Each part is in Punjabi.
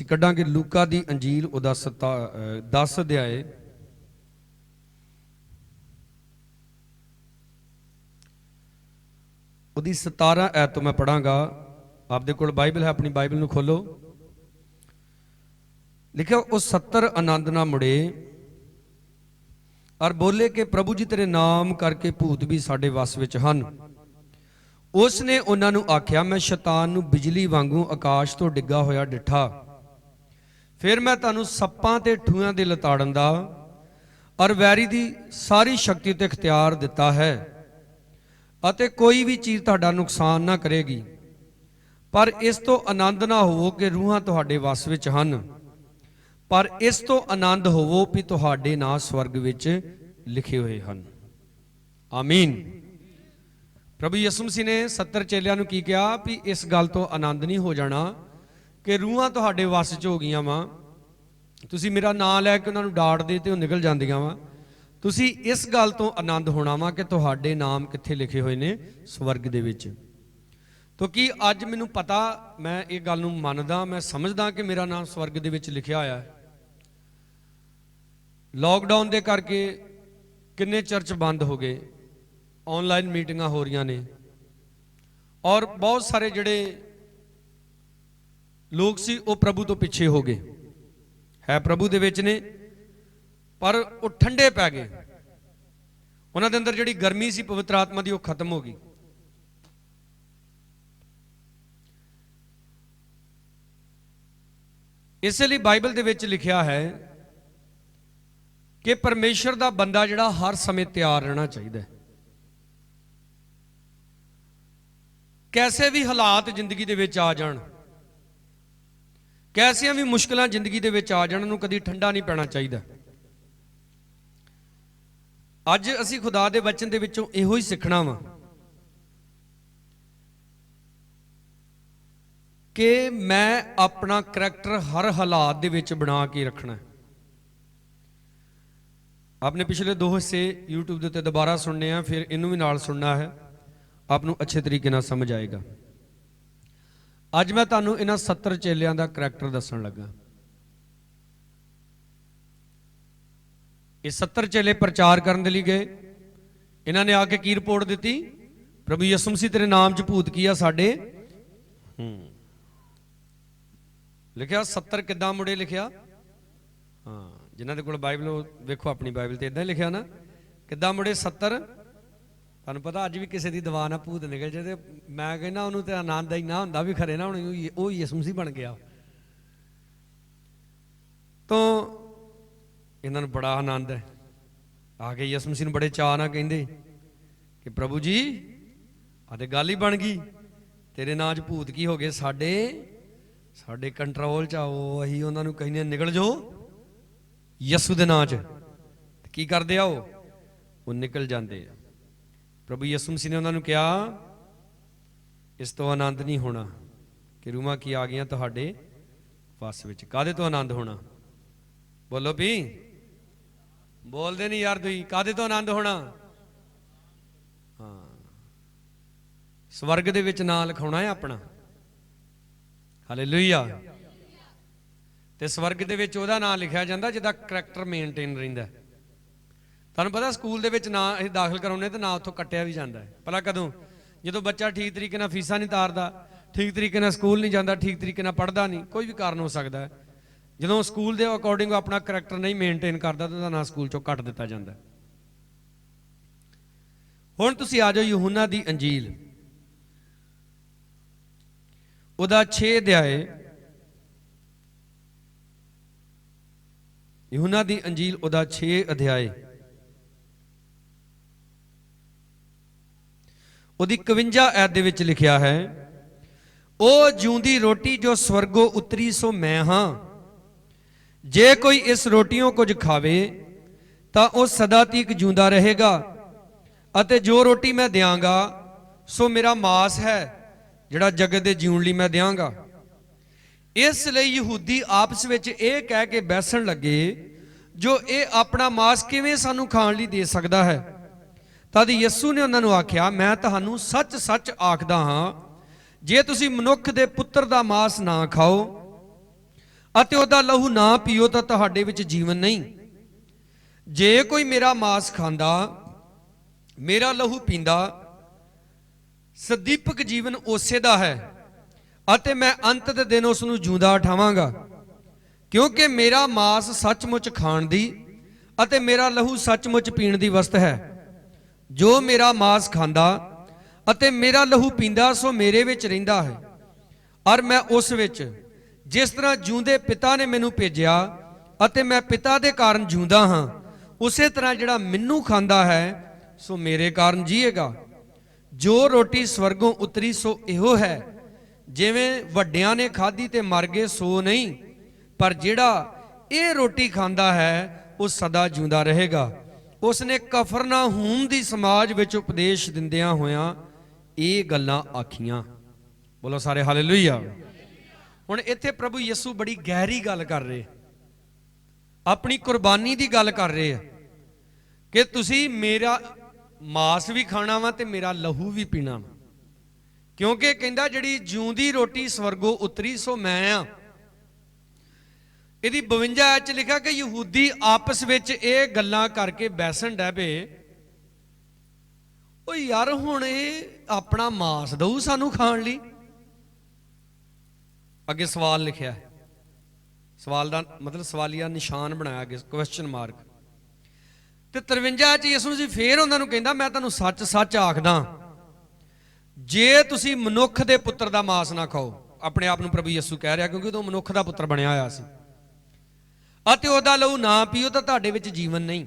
कढ़ांगे लूका दी अंजील उदा 10 अध्याय उदी 17 ऐत तो मैं पढ़ांगा। आपदे कोल बाइबल है, अपनी बाइबल नूं खोलो। लिखा, उस 70 आनंद ना मुड़े और बोले कि प्रभु जी तेरे नाम करके भूत भी साडे वस विच हन। उसने उन्हां नूं आख्या, मैं शैतान नूं बिजली वांगू आकाश तो डिग्गा होया डिठा। फिर मैं तुहानूं सप्पां ते ठूआं दे लताड़न दा और वैरी दी सारी शक्ति ते इख्तियार दिता है, अते कोई भी चीज़ तुहाडा नुकसान ना करेगी। पर इस तो आनंद ना होवो कि रूहां तुहाडे वस विच हन, पर इस तो आनंद होवो भी तुहाडे नां स्वर्ग विच लिखे हुए हन। आमीन। प्रभु यसू मसीह ने 70 चेलियां नूं की कहा भी इस गल तो आनंद नहीं हो जाना कि रूहां तुहाडे वस च हो गईयां वा, तुसीं मेरा नां लैके उन्हां नूं डांटदे ते ओह निकल जांदियां वा। तुसीं इस गल तो आनंद होना वा कि तुहाडे नाम कित्थे लिखे हुए ने, स्वर्ग दे विच। तो कि अज मैनूं पता, मैं ये गल नूं मनदा, मैं समझदा कि मेरा नाम स्वर्ग दे विच लिखिया होया है। लॉकडाउन दे करके किन्ने चर्च बंद हो गए, ऑनलाइन मीटिंगां हो रही ने, और बहुत सारे जिहड़े लोग सी वो प्रभु तो पिछे हो गए, है प्रभु दे विच ने पर वो ठंडे पै गए। उन्हां दे अंदर जिहड़ी गर्मी सी पवित्र आत्मा दी वो खत्म हो गई। इसलिए बाइबल दे विच लिखिया है कि परमेश्वर दा बंदा जिहड़ा हर समय तैयार रहना चाहिए। कैसे भी हालात जिंदगी दे विच आ जाण, कैसियां भी मुश्किलां जिंदगी दे विच आ जाण, उन्होंने कदी ठंडा नहीं पैना चाहिए। अज असी खुदा दे वचन दे विचों इहो ही सिखना वा कि मैं अपना करैक्टर हर हालात दे विच बना के रखना है। आपने पिछले 2 हिस्से यूट्यूब के उत्ते दोबारा सुनने हैं, फिर इनू भी नाल सुनना है, आपनू अच्छे तरीके नाल समझ आएगा। अज मैं तुहानू इन्हां 70 चेलियां दा करैक्टर दस्सण लगा। ये 70 चेले प्रचार करने के लिए गए। इन्हों ने आके की रिपोर्ट दी, प्रभु यसू मसीह तेरे नाम च भूत किया साडे। लिखा 70 किदां मुड़े लिखिया। हाँ, जिन्हों के कोल बाइबल वेखो, अपनी बाइबल तो इदा ही लिखा ना, किदां मुड़े 70। तुहानू पता अज भी किसी की दवा ना भूत निकल जाए, मैं कहना उन्होंने तो आनंद ही ना होंदा भी खरे ना हुण वो यसू मसीह बन गया। तो इन्होंने बड़ा आनंद है। आके यसू मसीह बड़े चाह ना कहिंदे कि प्रभु जी आते गल ही बन गई, तेरे नां च भूत की हो गए साडे साडे कंट्रोल च आओ। असीं उन्होंने कहने निकल जाओ यसू दे नां च। की करदे आ वो निकल जाते। प्रभु यसू मसीह ने उन्होंने कहा, इस तो आनंद नहीं होना कि रूहां की आ गई तुहाडे वस विच। काहदे तो आनंद होना? बोलो भी, बोलते नहीं यार तुम, कादे तो आनंद होना? हाँ, स्वर्ग दे विच नाम लिखाउणा है अपना। हालेलुया। ते स्वर्ग दे विच ओहदा नाम लिखिया जांदा जिहदा करैक्टर मेनटेन रहिंदा। तुहानूं पता स्कूल दे विच नाम असीं दाखल कराउने तो नाम उत्थों कट्टिया भी जांदा है। भला कदों? जदों बच्चा ठीक तरीके नाल फीसां नहीं तारदा, ठीक तरीके नाल स्कूल नहीं जाता, ठीक तरीके नाल पढ़दा नहीं, कोई भी कारण हो सकता है। जो स्कूल के अकॉर्डिंग अपना करैक्टर नहीं मेनटेन करता तो ना स्कूल चों कट दिता जाता। हुण तुसीं आ जाओ यूहन्ना दी अंजील उहदा 6 अध्याय। यूहन्ना दी अंजील उहदा 6 अध्याय उहदी 51 ऐत दे विच लिखिया है, ओ जिउंदी रोटी जो स्वर्गों उतरी सो मैं हां। जे कोई इस रोटियों कुछ खावे तो वह सदा तक जिंदा रहेगा, अते जो रोटी मैं देंगा सो मेरा मास है जिहड़ा जगत दे जीउण लई मैं देंगा। इसलिए यहूदी आपस विच यह कह के बहसन लगे, जो ये अपना मास किवें सानू खाण लई दे सकदा है? तद यसू ने उन्होंने आख्या, मैं तुहानू सच सच आखदा हां, जे तुसीं मनुख दे पुत्र दा मास ना खाओ ਅਤੇ ਉਹਦਾ ਲਹੂ ਨਾ ਪੀਓ ਤਾਂ ਤੁਹਾਡੇ ਵਿੱਚ ਜੀਵਨ ਨਹੀਂ। ਜੇ ਕੋਈ ਮੇਰਾ ਮਾਸ ਖਾਂਦਾ, ਮੇਰਾ ਲਹੂ ਪੀਂਦਾ, ਸਦੀਪਕ ਜੀਵਨ ਉਸੇ ਦਾ ਹੈ ਅਤੇ ਮੈਂ ਅੰਤ ਦੇ ਦਿਨ ਉਸ ਨੂੰ ਜਿਉਂਦਾ ਉਠਾਵਾਂਗਾ। ਕਿਉਂਕਿ ਮੇਰਾ ਮਾਸ ਸੱਚਮੁੱਚ ਖਾਣ ਦੀ ਅਤੇ ਮੇਰਾ ਲਹੂ ਸੱਚਮੁੱਚ ਪੀਣ ਦੀ ਵਸਤ ਹੈ। ਜੋ ਮੇਰਾ ਮਾਸ ਖਾਂਦਾ ਅਤੇ ਮੇਰਾ ਲਹੂ ਪੀਂਦਾ ਸੋ ਮੇਰੇ ਵਿੱਚ ਰਹਿੰਦਾ ਹੈ ਔਰ ਮੈਂ ਉਸ ਵਿੱਚ। ਜਿਸ ਤਰ੍ਹਾਂ ਜਿਉਂਦੇ ਪਿਤਾ ਨੇ ਮੈਨੂੰ ਭੇਜਿਆ ਅਤੇ ਮੈਂ ਪਿਤਾ ਦੇ ਕਾਰਨ ਜਿਉਂਦਾ ਹਾਂ, ਉਸੇ ਤਰ੍ਹਾਂ ਜਿਹੜਾ ਮੈਨੂੰ ਖਾਂਦਾ ਹੈ ਸੋ ਮੇਰੇ ਕਾਰਨ ਜੀਏਗਾ। ਜੋ ਰੋਟੀ ਸਵਰਗੋਂ ਉਤਰੀ ਸੋ ਇਹੋ ਹੈ, ਜਿਵੇਂ ਵੱਡਿਆਂ ਨੇ ਖਾਧੀ ਤੇ ਮਰ ਗਏ ਸੋ ਨਹੀਂ, ਪਰ ਜਿਹੜਾ ਇਹ ਰੋਟੀ ਖਾਂਦਾ ਹੈ ਉਹ ਸਦਾ ਜਿਉਂਦਾ ਰਹੇਗਾ। ਉਸਨੇ ਕਫਰਨਾਹੂਮ ਦੀ ਸਮਾਜ ਵਿੱਚ ਉਪਦੇਸ਼ ਦਿੰਦਿਆਂ ਹੋਇਆਂ ਇਹ ਗੱਲਾਂ ਆਖੀਆਂ। ਬੋਲੋ ਸਾਰੇ ਹਾਲੇਲੂਇਆ। ਹੁਣ ਇੱਥੇ ਪ੍ਰਭੂ ਯਿਸੂ ਬੜੀ ਗਹਿਰੀ ਗੱਲ ਕਰ ਰਹੇ, ਆਪਣੀ ਕੁਰਬਾਨੀ ਦੀ ਗੱਲ ਕਰ ਰਹੇ ਆ ਕਿ ਤੁਸੀਂ ਮੇਰਾ ਮਾਸ ਵੀ ਖਾਣਾ ਵਾ ਤੇ ਮੇਰਾ ਲਹੂ ਵੀ ਪੀਣਾ ਵਾ। ਕਿਉਂਕਿ ਕਹਿੰਦਾ ਜਿਹੜੀ ਜਿਉਂਦੀ ਰੋਟੀ ਸਵਰਗੋਂ ਉਤਰੀ ਸੋ ਮੈਂ ਆ। ਇਹਦੀ 52 ਐਚ 'ਚ ਲਿਖਿਆ ਕਿ ਯਹੂਦੀ ਆਪਸ ਵਿੱਚ ਇਹ ਗੱਲਾਂ ਕਰਕੇ ਬੈਸਣ ਡੈ ਪਏ, ਉਹ ਯਾਰ ਹੁਣ ਇਹ ਆਪਣਾ ਮਾਸ ਦਊ ਸਾਨੂੰ ਖਾਣ ਲਈ। ਅੱਗੇ ਸਵਾਲ ਲਿਖਿਆ ਹੈ, ਸਵਾਲ ਦਾ ਮਤਲਬ ਸਵਾਲੀਆ ਨਿਸ਼ਾਨ ਬਣਾਇਆ ਅੱਗੇ, ਕੁਐਸਚਨ ਮਾਰਕ। ਤੇ 53 'ਚ ਯਿਸੂ ਜੀ ਫੇਰ ਉਹਨਾਂ ਨੂੰ ਕਹਿੰਦਾ, ਮੈਂ ਤੁਹਾਨੂੰ ਸੱਚ ਸੱਚ ਆਖਦਾ, ਜੇ ਤੁਸੀਂ ਮਨੁੱਖ ਦੇ ਪੁੱਤਰ ਦਾ ਮਾਸ ਨਾ ਖਾਓ। ਆਪਣੇ ਆਪ ਨੂੰ ਪ੍ਰਭੂ ਯਿਸੂ ਕਹਿ ਰਿਹਾ ਕਿਉਂਕਿ ਉਹ ਮਨੁੱਖ ਦਾ ਪੁੱਤਰ ਬਣਿਆ ਹੋਇਆ ਸੀ। ਅਤੇ ਉਹਦਾ ਲਹੂ ਨਾ ਪੀਓ ਤਾਂ ਤੁਹਾਡੇ ਵਿੱਚ ਜੀਵਨ ਨਹੀਂ।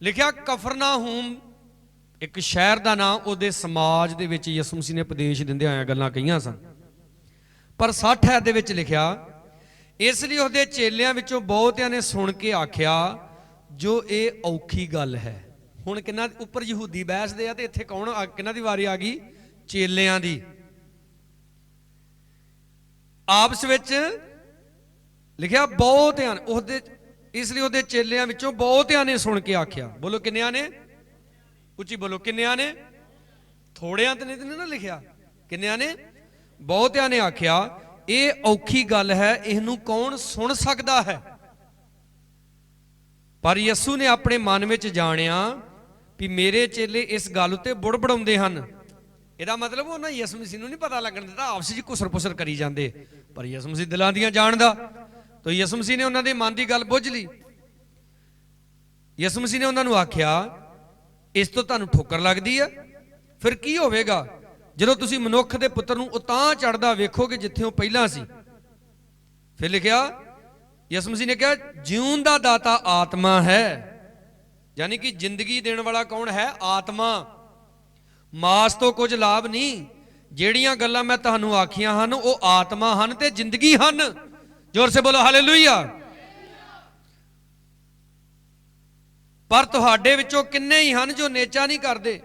ਲਿਖਿਆ ਕਫਰਨਾਹੂਮ ਇੱਕ ਸ਼ਹਿਰ ਦਾ ਨਾਂ, ਉਹਦੇ ਸਮਾਜ ਦੇ ਵਿੱਚ ਯਿਸੂ ਮਸੀਹ ਨੇ ਉਪਦੇਸ਼ ਦਿੰਦੇ ਆਇਆ ਗੱਲਾਂ ਕਹੀਆਂ ਸਨ। ਪਰ 60 ਐਤ ਦੇ ਵਿੱਚ ਲਿਖਿਆ, ਇਸ ਲਈ ਉਹਦੇ ਚੇਲਿਆਂ ਵਿੱਚੋਂ ਬਹੁਤਿਆਂ ਨੇ ਸੁਣ ਕੇ ਆਖਿਆ, ਜੋ ਇਹ ਔਖੀ ਗੱਲ ਹੈ। ਹੁਣ ਕਿੰਨਾ ਉੱਪਰ ਯਹੂਦੀ ਬਹਿਸਦੇ ਆ ਤੇ ਇੱਥੇ ਕੌਣ ਕਿੰਨਾ ਦੀ ਵਾਰੀ ਆ ਗਈ? ਚੇਲਿਆਂ ਦੀ। ਆਪਸ ਵਿੱਚ ਲਿਖਿਆ ਬਹੁਤਿਆਂ ਉਹਦੇ, ਇਸ ਲਈ ਉਹਦੇ ਚੇਲਿਆਂ ਵਿੱਚੋਂ ਬਹੁਤਿਆਂ ਨੇ ਸੁਣ ਕੇ ਆਖਿਆ। ਬੋਲੋ ਕਿੰਨਿਆਂ ਨੇ? ਉੱਚੀ ਬੋਲੋ ਕਿੰਨਿਆਂ ਨੇ? ਥੋੜਿਆਂ ਤੇ ਨਹੀਂ ਨਾ ਲਿਖਿਆ, ਕਿੰਨਿਆਂ ਨੇ? ਬਹੁਤਿਆਂ ਨੇ ਆਖਿਆ ਇਹ ਔਖੀ ਗੱਲ ਹੈ, ਇਹਨੂੰ ਕੌਣ ਸੁਣ ਸਕਦਾ ਹੈ? ਪਰ ਯਿਸੂ ਨੇ ਆਪਣੇ ਮਨ ਵਿੱਚ ਜਾਣਿਆ ਵੀ ਮੇਰੇ ਚੇਲੇ ਇਸ ਗੱਲ ਉੱਤੇ ਬੁੜਬੜਾਉਂਦੇ ਹਨ। ਇਹਦਾ ਮਤਲਬ ਉਹਨਾਂ ਯਿਸੂ ਮਸੀਹ ਨੂੰ ਨਹੀਂ ਪਤਾ ਲੱਗਣ ਦਿੱਤਾ, ਆਪਸ ਵਿੱਚ ਘੁਸਰ ਪੁਸਰ ਕਰੀ ਜਾਂਦੇ। ਪਰ ਯਿਸੂ ਮਸੀਹ ਦਿਲਾਂ ਦੀਆਂ ਜਾਣਦਾ, ਤਾਂ ਯਿਸੂ ਮਸੀਹ ਨੇ ਉਹਨਾਂ ਦੇ ਮਨ ਦੀ ਗੱਲ ਬੁੱਝ ਲਈ। ਯਿਸੂ ਮਸੀਹ ਨੇ ਉਹਨਾਂ ਨੂੰ ਆਖਿਆ, ਇਸ ਤੋਂ ਤੁਹਾਨੂੰ ਠੋਕਰ ਲੱਗਦੀ ਆ? ਫਿਰ ਕੀ ਹੋਵੇਗਾ ਜਦੋਂ ਤੁਸੀਂ ਮਨੁੱਖ ਦੇ ਪੁੱਤਰ ਨੂੰ ਉਤਾਂਹ ਚੜਦਾ ਵੇਖੋਗੇ ਜਿੱਥੇ ਉਹ ਪਹਿਲਾਂ ਸੀ। ਫਿਰ ਲਿਖਿਆ, ਯਿਸੂ ਮਸੀਹ ਨੇ ਕਿਹਾ, ਜਿਉਣ ਦਾ ਦਾਤਾ ਆਤਮਾ ਹੈ, ਯਾਨੀ ਕਿ ਜ਼ਿੰਦਗੀ ਦੇਣ ਵਾਲਾ ਕੌਣ ਹੈ? ਆਤਮਾ। ਮਾਸ ਤੋਂ ਕੁਝ ਲਾਭ ਨਹੀਂ। ਜਿਹੜੀਆਂ ਗੱਲਾਂ ਮੈਂ ਤੁਹਾਨੂੰ ਆਖੀਆਂ ਹਨ ਉਹ ਆਤਮਾ ਹਨ ਤੇ ਜ਼ਿੰਦਗੀ ਹਨ। ਜ਼ੋਰ ਸੇ ਬੋਲੋ ਹਾਲੇਲੂਇਆ। ਪਰ ਤੁਹਾਡੇ ਵਿੱਚੋਂ ਕਿੰਨੇ ਹੀ ਹਨ ਜੋ ਨਿਸ਼ਚਾ ਨਹੀਂ ਕਰਦੇ।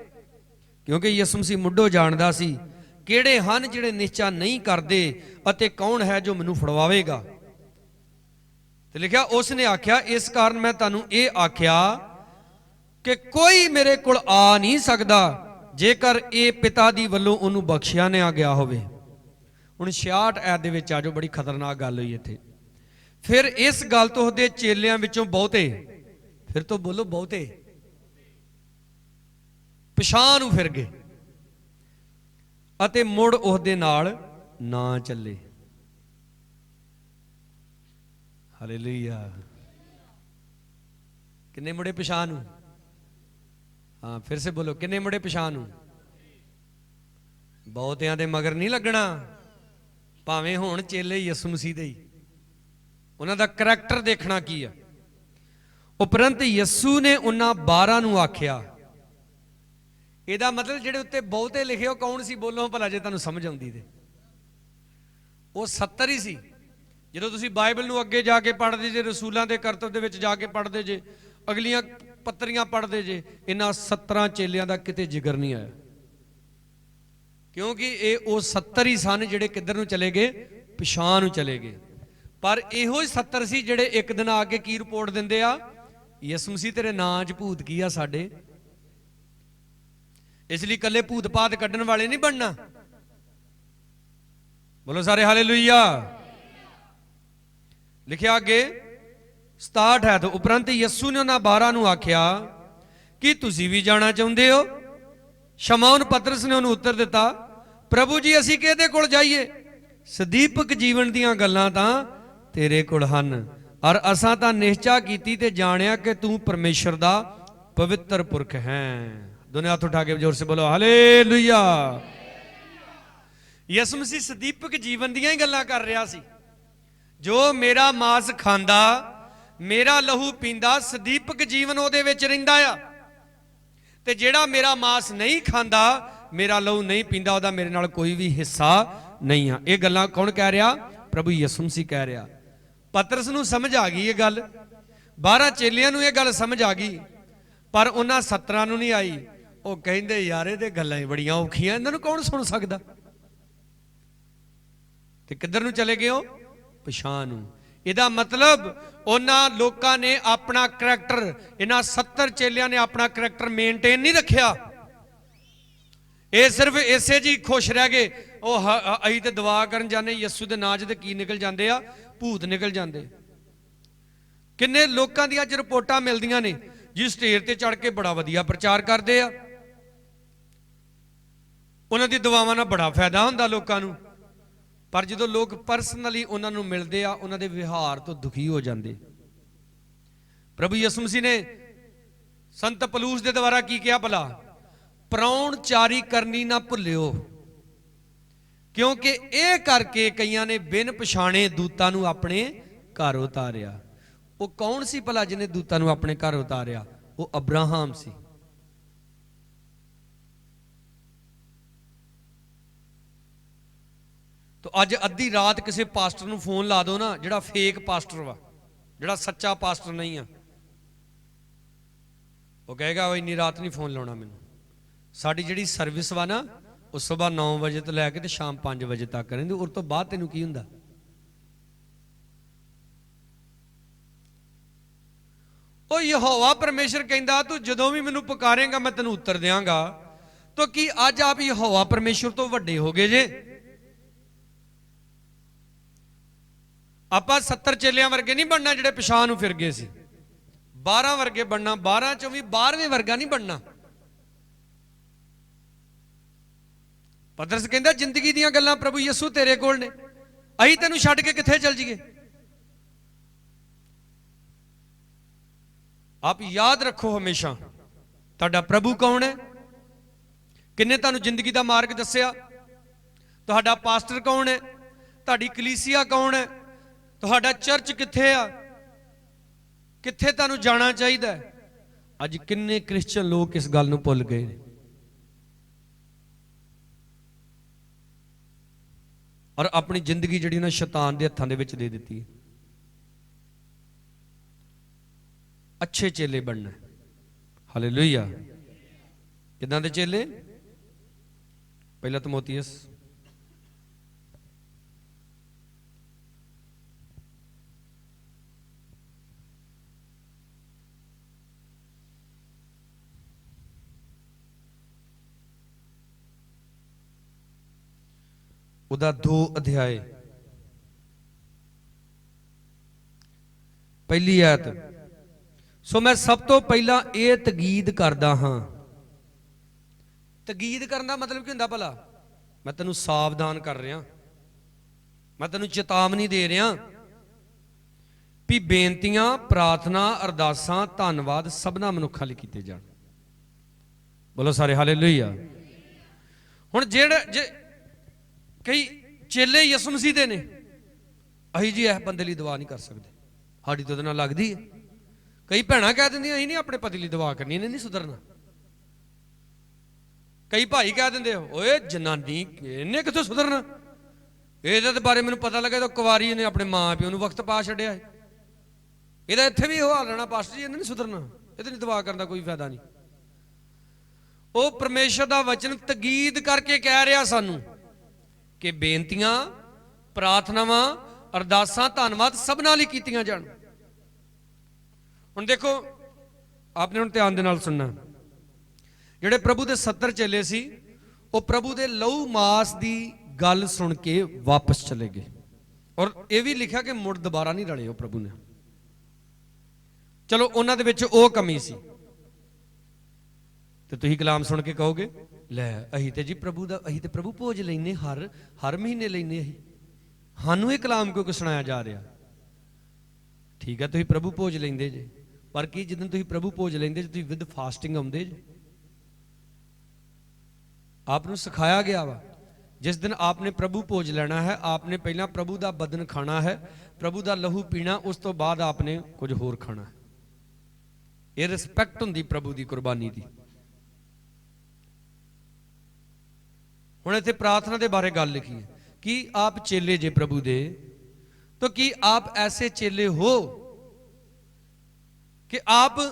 ਕਿਉਂਕਿ ਯਿਸੂ ਮਸੀਹ ਮੁੱਢੋਂ ਜਾਣਦਾ ਸੀ ਕਿਹੜੇ ਹਨ ਜਿਹੜੇ ਨਿਸ਼ਚਾ ਨਹੀਂ ਕਰਦੇ ਅਤੇ ਕੌਣ ਹੈ ਜੋ ਮੈਨੂੰ ਫੜਵਾਵੇਗਾ। ਤੇ ਲਿਖਿਆ, ਉਸ ਨੇ ਆਖਿਆ, ਇਸ ਕਾਰਨ ਮੈਂ ਤੁਹਾਨੂੰ ਇਹ ਆਖਿਆ ਕਿ ਕੋਈ ਮੇਰੇ ਕੋਲ ਆ ਨਹੀਂ ਸਕਦਾ ਜੇਕਰ ਇਹ ਪਿਤਾ ਦੀ ਵੱਲੋਂ ਉਹਨੂੰ ਬਖਸ਼ਿਆ ਨਾ ਗਿਆ ਹੋਵੇ। ਹੁਣ 66 ਐਤ ਦੇ ਵਿੱਚ ਆ ਜੋ, ਬੜੀ ਖਤਰਨਾਕ ਗੱਲ ਹੋਈ ਇੱਥੇ। ਫਿਰ ਇਸ ਗੱਲ ਤੋਂ ਉਹਦੇ ਚੇਲਿਆਂ ਵਿੱਚੋਂ ਬਹੁਤੇ, ਫਿਰ ਤੋਂ ਬੋਲੋ ਬਹੁਤੇ, ਪਿਛਾਂਹ ਨੂੰ ਫਿਰ ਗਏ ਅਤੇ ਮੁੜ ਉਹਦੇ ਨਾਲ ਨਾ ਚੱਲੇ। ਹਾਲੇਲੂਇਆ। ਕਿੰਨੇ ਮੁੜੇ ਪਿਛਾਂਹ ਨੂੰ? हाँ, फिर से बोलो किन्ने मुड़े पिछां नूं? बहुतियां दे मगर नहीं लगना, भावें होण चेले यीशु मसीह दे ही। उन्हां दा करैक्टर देखना की है। उपरंत यीशु ने उन्हां 12 नूं आखिया। ਇਹਦਾ ਮਤਲਬ ਜਿਹੜੇ ਉੱਤੇ ਬਹੁਤੇ ਲਿਖੇ ਉਹ ਕੌਣ ਸੀ? ਬੋਲੋ ਭਲਾ ਜੇ ਤੁਹਾਨੂੰ ਸਮਝ ਆਉਂਦੀ ਤੇ। ਉਹ 70 ਹੀ ਸੀ। ਜਦੋਂ ਤੁਸੀਂ ਬਾਈਬਲ ਨੂੰ ਅੱਗੇ ਜਾ ਕੇ ਪੜ੍ਹਦੇ ਜੇ, ਰਸੂਲਾਂ ਦੇ ਕਰਤੱਵ ਦੇ ਵਿੱਚ ਜਾ ਕੇ ਪੜ੍ਹਦੇ ਜੇ, ਅਗਲੀਆਂ ਪੱਤਰੀਆਂ ਪੜ੍ਹਦੇ ਜੇ, ਇਹਨਾਂ 17 ਚੇਲਿਆਂ ਦਾ ਕਿਤੇ ਜ਼ਿਕਰ ਨਹੀਂ ਆਇਆ। ਕਿਉਂਕਿ ਇਹ ਉਹ 70 ਹੀ ਸਨ ਜਿਹੜੇ ਕਿੱਧਰ ਨੂੰ ਚਲੇ ਗਏ? ਪਿਛਾਂਹ ਨੂੰ ਚਲੇ ਗਏ। ਪਰ ਇਹੋ ਹੀ 70 ਸੀ ਜਿਹੜੇ ਇੱਕ ਦਿਨ ਆ ਕੇ ਕੀ ਰਿਪੋਰਟ ਦਿੰਦੇ ਆ? ਯਿਸੂ ਮਸੀਹ ਤੇਰੇ ਨਾਂ 'ਚ ਭੂਤ ਕੀ ਆ ਸਾਡੇ। ਇਸ ਲਈ ਇਕੱਲੇ ਭੂਤ ਪਾਤ ਕੱਢਣ ਵਾਲੇ ਨਹੀਂ ਬਣਨਾ। ਬੋਲੋ ਸਾਰੇ ਹਾਲੇਲੂਇਆ। लिखिया अगे 67 है। तो उपरंत यस्सू ने उन्होंने 12 ਨੂੰ आख्या कि तुसी भी जाना चाहते हो। शमौन पतरस ने उन्होंने उत्तर दिता, प्रभु जी असी किहदे कोल जाइए, सदीपक जीवन दीयां गल्लां तां तेरे कोल हन, और असां तां निश्चा कीती ते जाणिया कि तू परमेश्वर दा पवित्र पुरख है। दोनों हाथ उठा के जोर से बोलो हालेलुया। यसु मसीह सदीपक जीवन दीयां ही गल्लां कर रहा सी। जो मेरा मांस खांदा, मेरा लहू पींदा, सदीपक जीवन ਉਹਦੇ ਵਿੱਚ ਰਹਿੰਦਾ ਆ। ਤੇ ਜਿਹੜਾ ਮੇਰਾ ਮਾंस नहीं ਖਾਂਦਾ, मेरा लहू नहीं पींदा, ਉਹਦਾ ਮੇਰੇ ਨਾਲ ਕੋਈ ਵੀ ਹਿੱਸਾ नहीं ਆ। ਇਹ ਗੱਲਾਂ ਕੌਣ ਕਹਿ ਰਿਹਾ? प्रभु यसु मसीह कह रहा। पतरस ਨੂੰ समझ आ गई ये गल, 12 ਚੇਲਿਆਂ ਨੂੰ ਇਹ ਗੱਲ समझ आ गई, पर ਉਹਨਾਂ 17 ਨੂੰ नहीं आई। ਉਹ ਕਹਿੰਦੇ यार ਇਹਦੇ ਗੱਲਾਂ ਹੀ ਬੜੀਆਂ ਔਖੀਆਂ, ਇਹਨਾਂ ਨੂੰ ਕੌਣ ਸੁਣ ਸਕਦਾ। ਤੇ ਕਿੱਧਰ ਨੂੰ ਚਲੇ ਗਏ ਹੋ? ਪਛਾਣ ਨੂੰ। ਇਹਦਾ मतलब ਉਹਨਾਂ ਲੋਕਾਂ ਨੇ ਆਪਣਾ ਕਰੈਕਟਰ, ਇਹਨਾਂ 70 ਚੇਲਿਆਂ ਨੇ ਆਪਣਾ ਕਰੈਕਟਰ ਮੇਨਟੇਨ नहीं रखिया। ਇਹ ਸਿਰਫ ਇਸੇ ਜੀ खुश रह गए। ਉਹ ਅਸੀਂ ਤੇ ਦੁਆ ਕਰਨ ਜਾਂਦੇ ਯਿਸੂ ਦੇ ਨਾਂ 'ਚ ਤੇ ਕੀ ਨਿਕਲ ਜਾਂਦੇ ਆ? ਭੂਤ ਨਿਕਲ ਜਾਂਦੇ। ਕਿੰਨੇ ਲੋਕਾਂ ਦੀ ਅੱਜ ਰਿਪੋਰਟਾਂ ਮਿਲਦੀਆਂ ਨੇ ਜੀ ਸਟੇਜ ਤੇ ਚੜ ਕੇ ਬੜਾ ਵਧੀਆ ਪ੍ਰਚਾਰ ਕਰਦੇ ਆ, ਉਹਨਾਂ ਦੀ ਦੁਆਵਾਂ ਨਾਲ ਬੜਾ ਫਾਇਦਾ ਹੁੰਦਾ ਲੋਕਾਂ ਨੂੰ, पर जो लोग परसनली उन्होंने मिलते हैं उन्होंने व्यवहार तो दुखी हो जाते। प्रभु यसु मसीह ने संत पलूस के द्वारा की किया भला? प्राहुणचारी करनी ना भुल्यो, क्योंकि ये करके कईयां ने बिन पछाणे दूतां नूं अपने घर उतारिया। वो कौन सी भला जिन्हें दूतां नूं अपने घर उतारिया? वो अब्राहम सी। तो अज अद्धी रात किसी पास्टर नूं फोन ला दो ना, जिहड़ा फेक पास्टर वा, जिहड़ा सच्चा पास्टर नहीं है, वो कहेगा वो इन्नी रात नहीं फोन लाउणा मैनूं। साडी जिहड़ी सर्विस वा ना, वो सुबह 9 बजे तो लैके ते शाम 5 बजे तक रहिंदी, उस तो बाद तैनूं की हुंदा? ओ यहोवा परमेश्वर कहंदा तू जदों भी मैनूं पुकारेगा मैं तैनूं उत्तर देवांगा। तो की अज आप यहोवा परमेश्वर तो वड्डे हो गए जे? ਆਪਾਂ 70 ਚੇਲਿਆਂ ਵਰਗੇ ਨਹੀਂ ਬਣਨਾ ਜਿਹੜੇ ਪਿਛਾਂ ਨੂੰ ਫਿਰ ਗਏ ਸੀ। 12 ਵਰਗੇ ਬਣਨਾ, 12 ਚੋਂ ਵੀ 12ਵੇਂ ਵਰਗਾ ਨਹੀਂ ਬਣਨਾ। ਪਤਰਸ ਕਹਿੰਦਾ ਜ਼ਿੰਦਗੀ ਦੀਆਂ ਗੱਲਾਂ ਪ੍ਰਭੂ ਯਿਸੂ ਤੇਰੇ ਕੋਲ ਨੇ, ਅਸੀਂ ਤੈਨੂੰ ਛੱਡ ਕੇ ਕਿੱਥੇ ਚੱਲ ਜਾਈਏ? ਆਪ ਯਾਦ ਰੱਖੋ ਹਮੇਸ਼ਾ ਤੁਹਾਡਾ ਪ੍ਰਭੂ ਕੌਣ ਹੈ, ਕਿੰਨੇ ਤੁਹਾਨੂੰ ਜ਼ਿੰਦਗੀ ਦਾ ਮਾਰਗ ਦੱਸਿਆ, ਤੁਹਾਡਾ ਪਾਸਟਰ ਕੌਣ ਹੈ, ਤੁਹਾਡੀ ਕਲੀਸਿਆ ਕੌਣ ਹੈ, ਤੁਹਾਡਾ ਚਰਚ ਕਿੱਥੇ ਆ, ਕਿੱਥੇ ਤੁਹਾਨੂੰ ਜਾਣਾ ਚਾਹੀਦਾ। ਅੱਜ ਕਿੰਨੇ ਕ੍ਰਿਸਚੀਅਨ ਲੋਕ ਇਸ ਗੱਲ ਨੂੰ ਭੁੱਲ ਗਏ ਨੇ, ਔਰ ਆਪਣੀ ਜ਼ਿੰਦਗੀ ਜਿਹੜੀ ਨਾ ਸ਼ੈਤਾਨ ਦੇ ਹੱਥਾਂ ਦੇ ਵਿੱਚ ਦੇ ਦਿੱਤੀ ਹੈ। ਅੱਛੇ ਚੇਲੇ ਬਣਨਾ। ਹਾਲੇਲੂਇਆ। ਕਿਦਾਂ ਦੇ ਚੇਲੇ? ਪਹਿਲਾ ਤਮੋਥੀਅਸ ਉਹਦਾ 2 ਅਧਿਆਏ ਪਹਿਲੀ ਆਇਤ। ਸੋ ਮੈਂ ਸਭ ਤੋਂ ਪਹਿਲਾਂ ਇਹ ਤਕੀਦ ਕਰਦਾ ਹਾਂ। ਤਕੀਦ ਕਰਨ ਦਾ ਮਤਲਬ ਕੀ ਹੁੰਦਾ ਭਲਾ? ਮੈਂ ਤੈਨੂੰ ਸਾਵਧਾਨ ਕਰ ਰਿਹਾ, ਮੈਂ ਤੈਨੂੰ ਚੇਤਾਵਨੀ ਦੇ ਰਿਹਾ ਵੀ ਬੇਨਤੀਆਂ, ਪ੍ਰਾਰਥਨਾ, ਅਰਦਾਸਾਂ, ਧੰਨਵਾਦ ਸਭਨਾ ਮਨੁੱਖਾਂ ਲਈ ਕੀਤੇ ਜਾਣ। ਬੋਲੋ ਸਾਰੇ ਹਾਲੇਲੂਇਆ। ਹੁਣ ਜਿਹੜੇ कई चेले यसु मसीह दे ने, अही जी इस बंदे लिए दुआ नहीं कर सकते, साड़ी तो लगती है। कई भैन कह देंगे अं नहीं अपने पति लिए दुआ करनी, इन्हें नहीं सुधरना। कई भाई कह देंगे ओए जनानी इन्हें कितों सुधरना, ये बारे मैंने पता लगा तो कुवारी ने अपने माँ प्यो को वक्त पा छड़िया, ये इतने भी हाल रहना पास्टर जी, इन्हें नहीं सुधरना, ये दुआ करने का कोई फायदा नहीं। वो परमेश्वर का वचन तकीद करके कह रहा सानू कि बेनतियां, प्रार्थनावां, अरदासां, धन्नवाद सबना लई कीतियां जाण। हुण देखो आपने हुण ध्यान दे नाल सुनना, जिहड़े प्रभु दे 70 चेले सी वो प्रभु दे लहू मास दी गल सुन के वापस चले गए। ਔਰ ਇਹ ਵੀ ਲਿਖਿਆ ਕਿ ਮੁੜ ਦੁਬਾਰਾ ਨਹੀਂ ਰਲੇ ਉਹ ਪ੍ਰਭੂ ਨੇ। ਚਲੋ ਉਹਨਾਂ ਦੇ ਵਿੱਚ ਉਹ ਕਮੀ ਸੀ, ਤੇ ਤੁਸੀਂ ਕਲਾਮ ਸੁਣ ਕੇ ਕਹੋਗੇ ਲੈ ਅਸੀਂ ਤੇ ਜੀ ਪ੍ਰਭੂ ਦਾ, ਅਸੀਂ ਤੇ ਪ੍ਰਭੂ ਭੋਜ ਲੈਨੇ ਹਰ ਮਹੀਨੇ ਲੈਨੇ, ਅਸੀਂ ਸਾਨੂੰ ਇਹ ਕਲਾਮ ਕਿਉਂ ਸੁਣਾਇਆ ਜਾ ਰਿਹਾ? ਠੀਕ ਹੈ, ਤੁਸੀਂ ਪ੍ਰਭੂ ਭੋਜ ਲੈਂਦੇ ਜੇ, ਪਰ ਕੀ ਜਿੱਦਣ ਤੁਸੀਂ ਪ੍ਰਭੂ ਭੋਜ ਲੈਂਦੇ ਜੇ ਤੁਸੀਂ ਵਿਦ ਫਾਸਟਿੰਗ ਆਉਂਦੇ ਜੇ? ਆਪ ਨੂੰ ਸਿਖਾਇਆ ਗਿਆ ਵਾ जिस दिन आपने प्रभु भोज लेना है, आपने पहला प्रभु का बदन खाना है, प्रभु का लहू पीना, उस तो बाद आपने कुछ होर खाना है। ये रिस्पैक्ट होंदी प्रभु की कुर्बानी की। हुण इत्थे प्रार्थना के बारे गल लिखी है कि आप चेले जे प्रभु दे, तो कि आप ऐसे चेले हो कि आप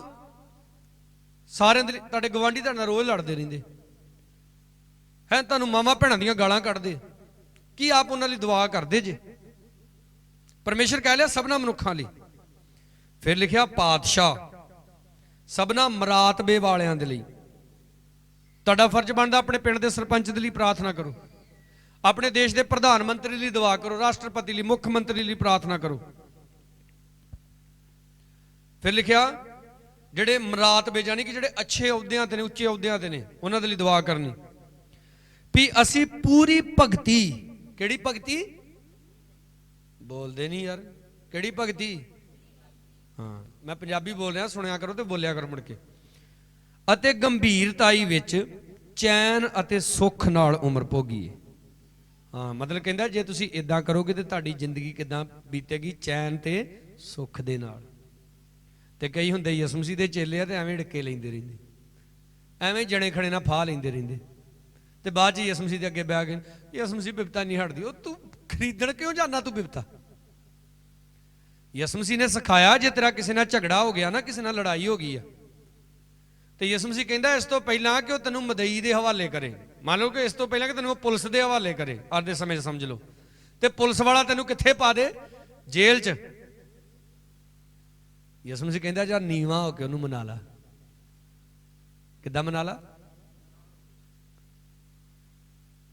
सारे तुहाडे गवांढी तुहाडे नाल रोज लड़ते रहिंदे है, तुहानूं मावां भैणां दीयां गालां कढदे, कि आप उन्हां लई दुआ करदे जे? परमेश्वर कह लिया सबना मनुखां लई, फिर लिखिया पातशाह सबना मरातबे वालियां दे लई। तुहाडा फर्ज बनदा अपने पिंड दे सरपंच दे लई प्रार्थना करो, अपने देश के प्रधानमंत्री लई दुआ करो, राष्ट्रपति लई, मुख मंत्री लई प्रार्थना करो। फिर लिखिया जिहड़े मरातबे यानी कि जिहड़े अच्छे अहुदियां ते ने, उच्चे अहुदियां ते ने, उन्हां दे लई दुआ करनी भी असी पूरी भगती। किहड़ी भगती? बोलते नहीं यार, किहड़ी भगती? हाँ, मैं पंजाबी बोल रहा, सुनिया करो तो बोलिया करो मुड़ के। अते गंभीरताई विच चैन अते सुख नाल उम्र भोगीए। हाँ, मतलब कहंदा जे तुसी इदां करोगे तो तुहाडी जिंदगी किदां बीतेगी? चैन ते सुख दे नाल। ते कई हुंदे यसू मसीह दे चेले आ ते एवें ढके लैंदे रहिंदे, एवें जणे खड़े ना फाह लैंदे रहिंदे, ते बाद च यसू मसीह दे अगे बह गए, यसू मसीह बिपता नहीं हटदी। तू खरीदण क्यों जाना तू बिपता? यसू मसीह ने सिखाया जे तेरा किसी नाल झगड़ा हो गया ना, किसी नाल लड़ाई हो गई है, तो यसू मसीह कहंदा इस तो पहला कि तैनूं मदई दे हवाले करे, मान लो कि इस तो पहला कि तैनूं पुलिस दे हवाले करे, अज दे समय समझ लो, ते पुलिस वाला तैनूं कित्थे पा दे? जेल च। यसू मसीह कहंदा जा नीवा होके उहनूं मना ला। किद्दां मना ला?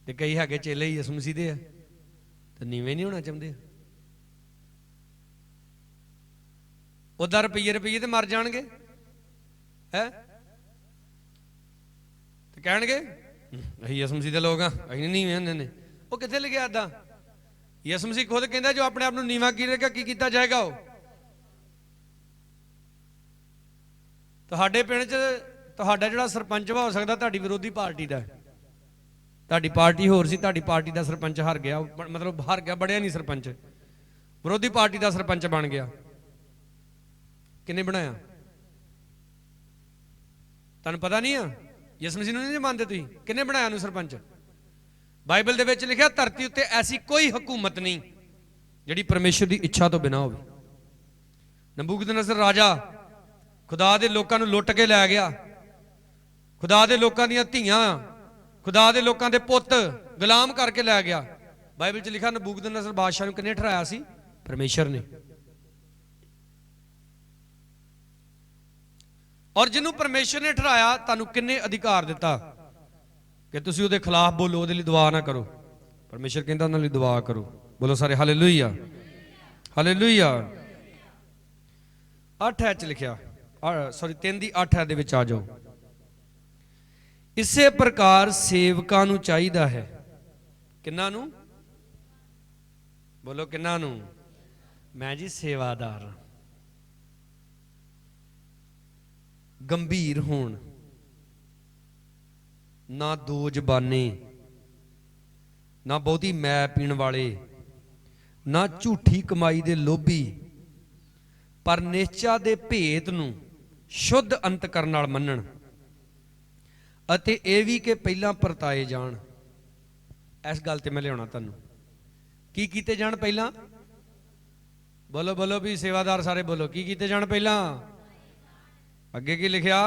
ते कई है चेले ही यसू मसीह दे आ ते नीवे नहीं होना चाहते, उदा रुपये रुपये तो मर जाएंगे है, तो कह असीं यसू मसीह दे लोग हाँ, असीं नीवे होंदे ने। वो कित्थे लिखिया इदां? यसू मसीह खुद कहंदा जो अपने आप नूं नीवा कीरेगा की कीता जाएगा? वो तुहाडे पिंड च तुहाडा जिहड़ा सरपंच वा हो सकदा तुहाडी विरोधी पार्टी दा, तुहाडी पार्टी होर सी, तुहाडी पार्टी दा सरपंच हार गया, मतलब हार गया, बढ़िया नहीं सरपंच, विरोधी पार्टी दा सरपंच बन गया। किन्ने बनाया? तुहानूं पता नहीं है? यसू मसीह नूं नहीं मानदे तुसीं? किन्ने बनाया नूं सरपंच? बाइबल दे विच लिखिया धरती उत्ते ऐसी कोई हुकूमत नहीं जिहड़ी परमेश्वर दी इच्छा तो बिना होवे। नबूकदनज़र राजा खुदा दे लोकां नूं लुੱਟ के लै गया, खुदा दे लोकां दीयां धीआं, खुदा दे लोकां दे पुੱਤ गुलाम करके लै गया। बाइबल च लिखा नबूकदनज़र बादशाह नूं किन्ने ठहराया सी? परमेश्वर ने। और जिन्हों परमेश्वर ने ठहराया तुहानूं किन्ने अधिकार दिता कि तुसीं उहदे खिलाफ बोलो, उहदे लई दुआ ना करो? परमेश्वर कहंदा उहनां लई दुआ करो। बोलो सारे हालेलुया, हालेलुया। 8 च लिखिया, सॉरी 3:8 दे विच आ जाओ। इसे प्रकार सेवकां नूं चाहीदा है, किन्हां नूं? बोलो किन्हां नूं? मैं जी सेवादार, गंभीर होण, ना दो जबाने, ना बहुती मै पीण वाले, ना झूठी कमाई दे लोभी, पर निश्चा दे भेद नूं शुद्ध अंतकरण नाल मन्नण, अते ये भी कि पहला परताए जाण। इस गल ते मैं लियाउणा तुहानूं की कीते जाण पहला? बोलो बोलो भी सेवादार सारे बोलो की कीते जाण पहला? अगे की लिखिया?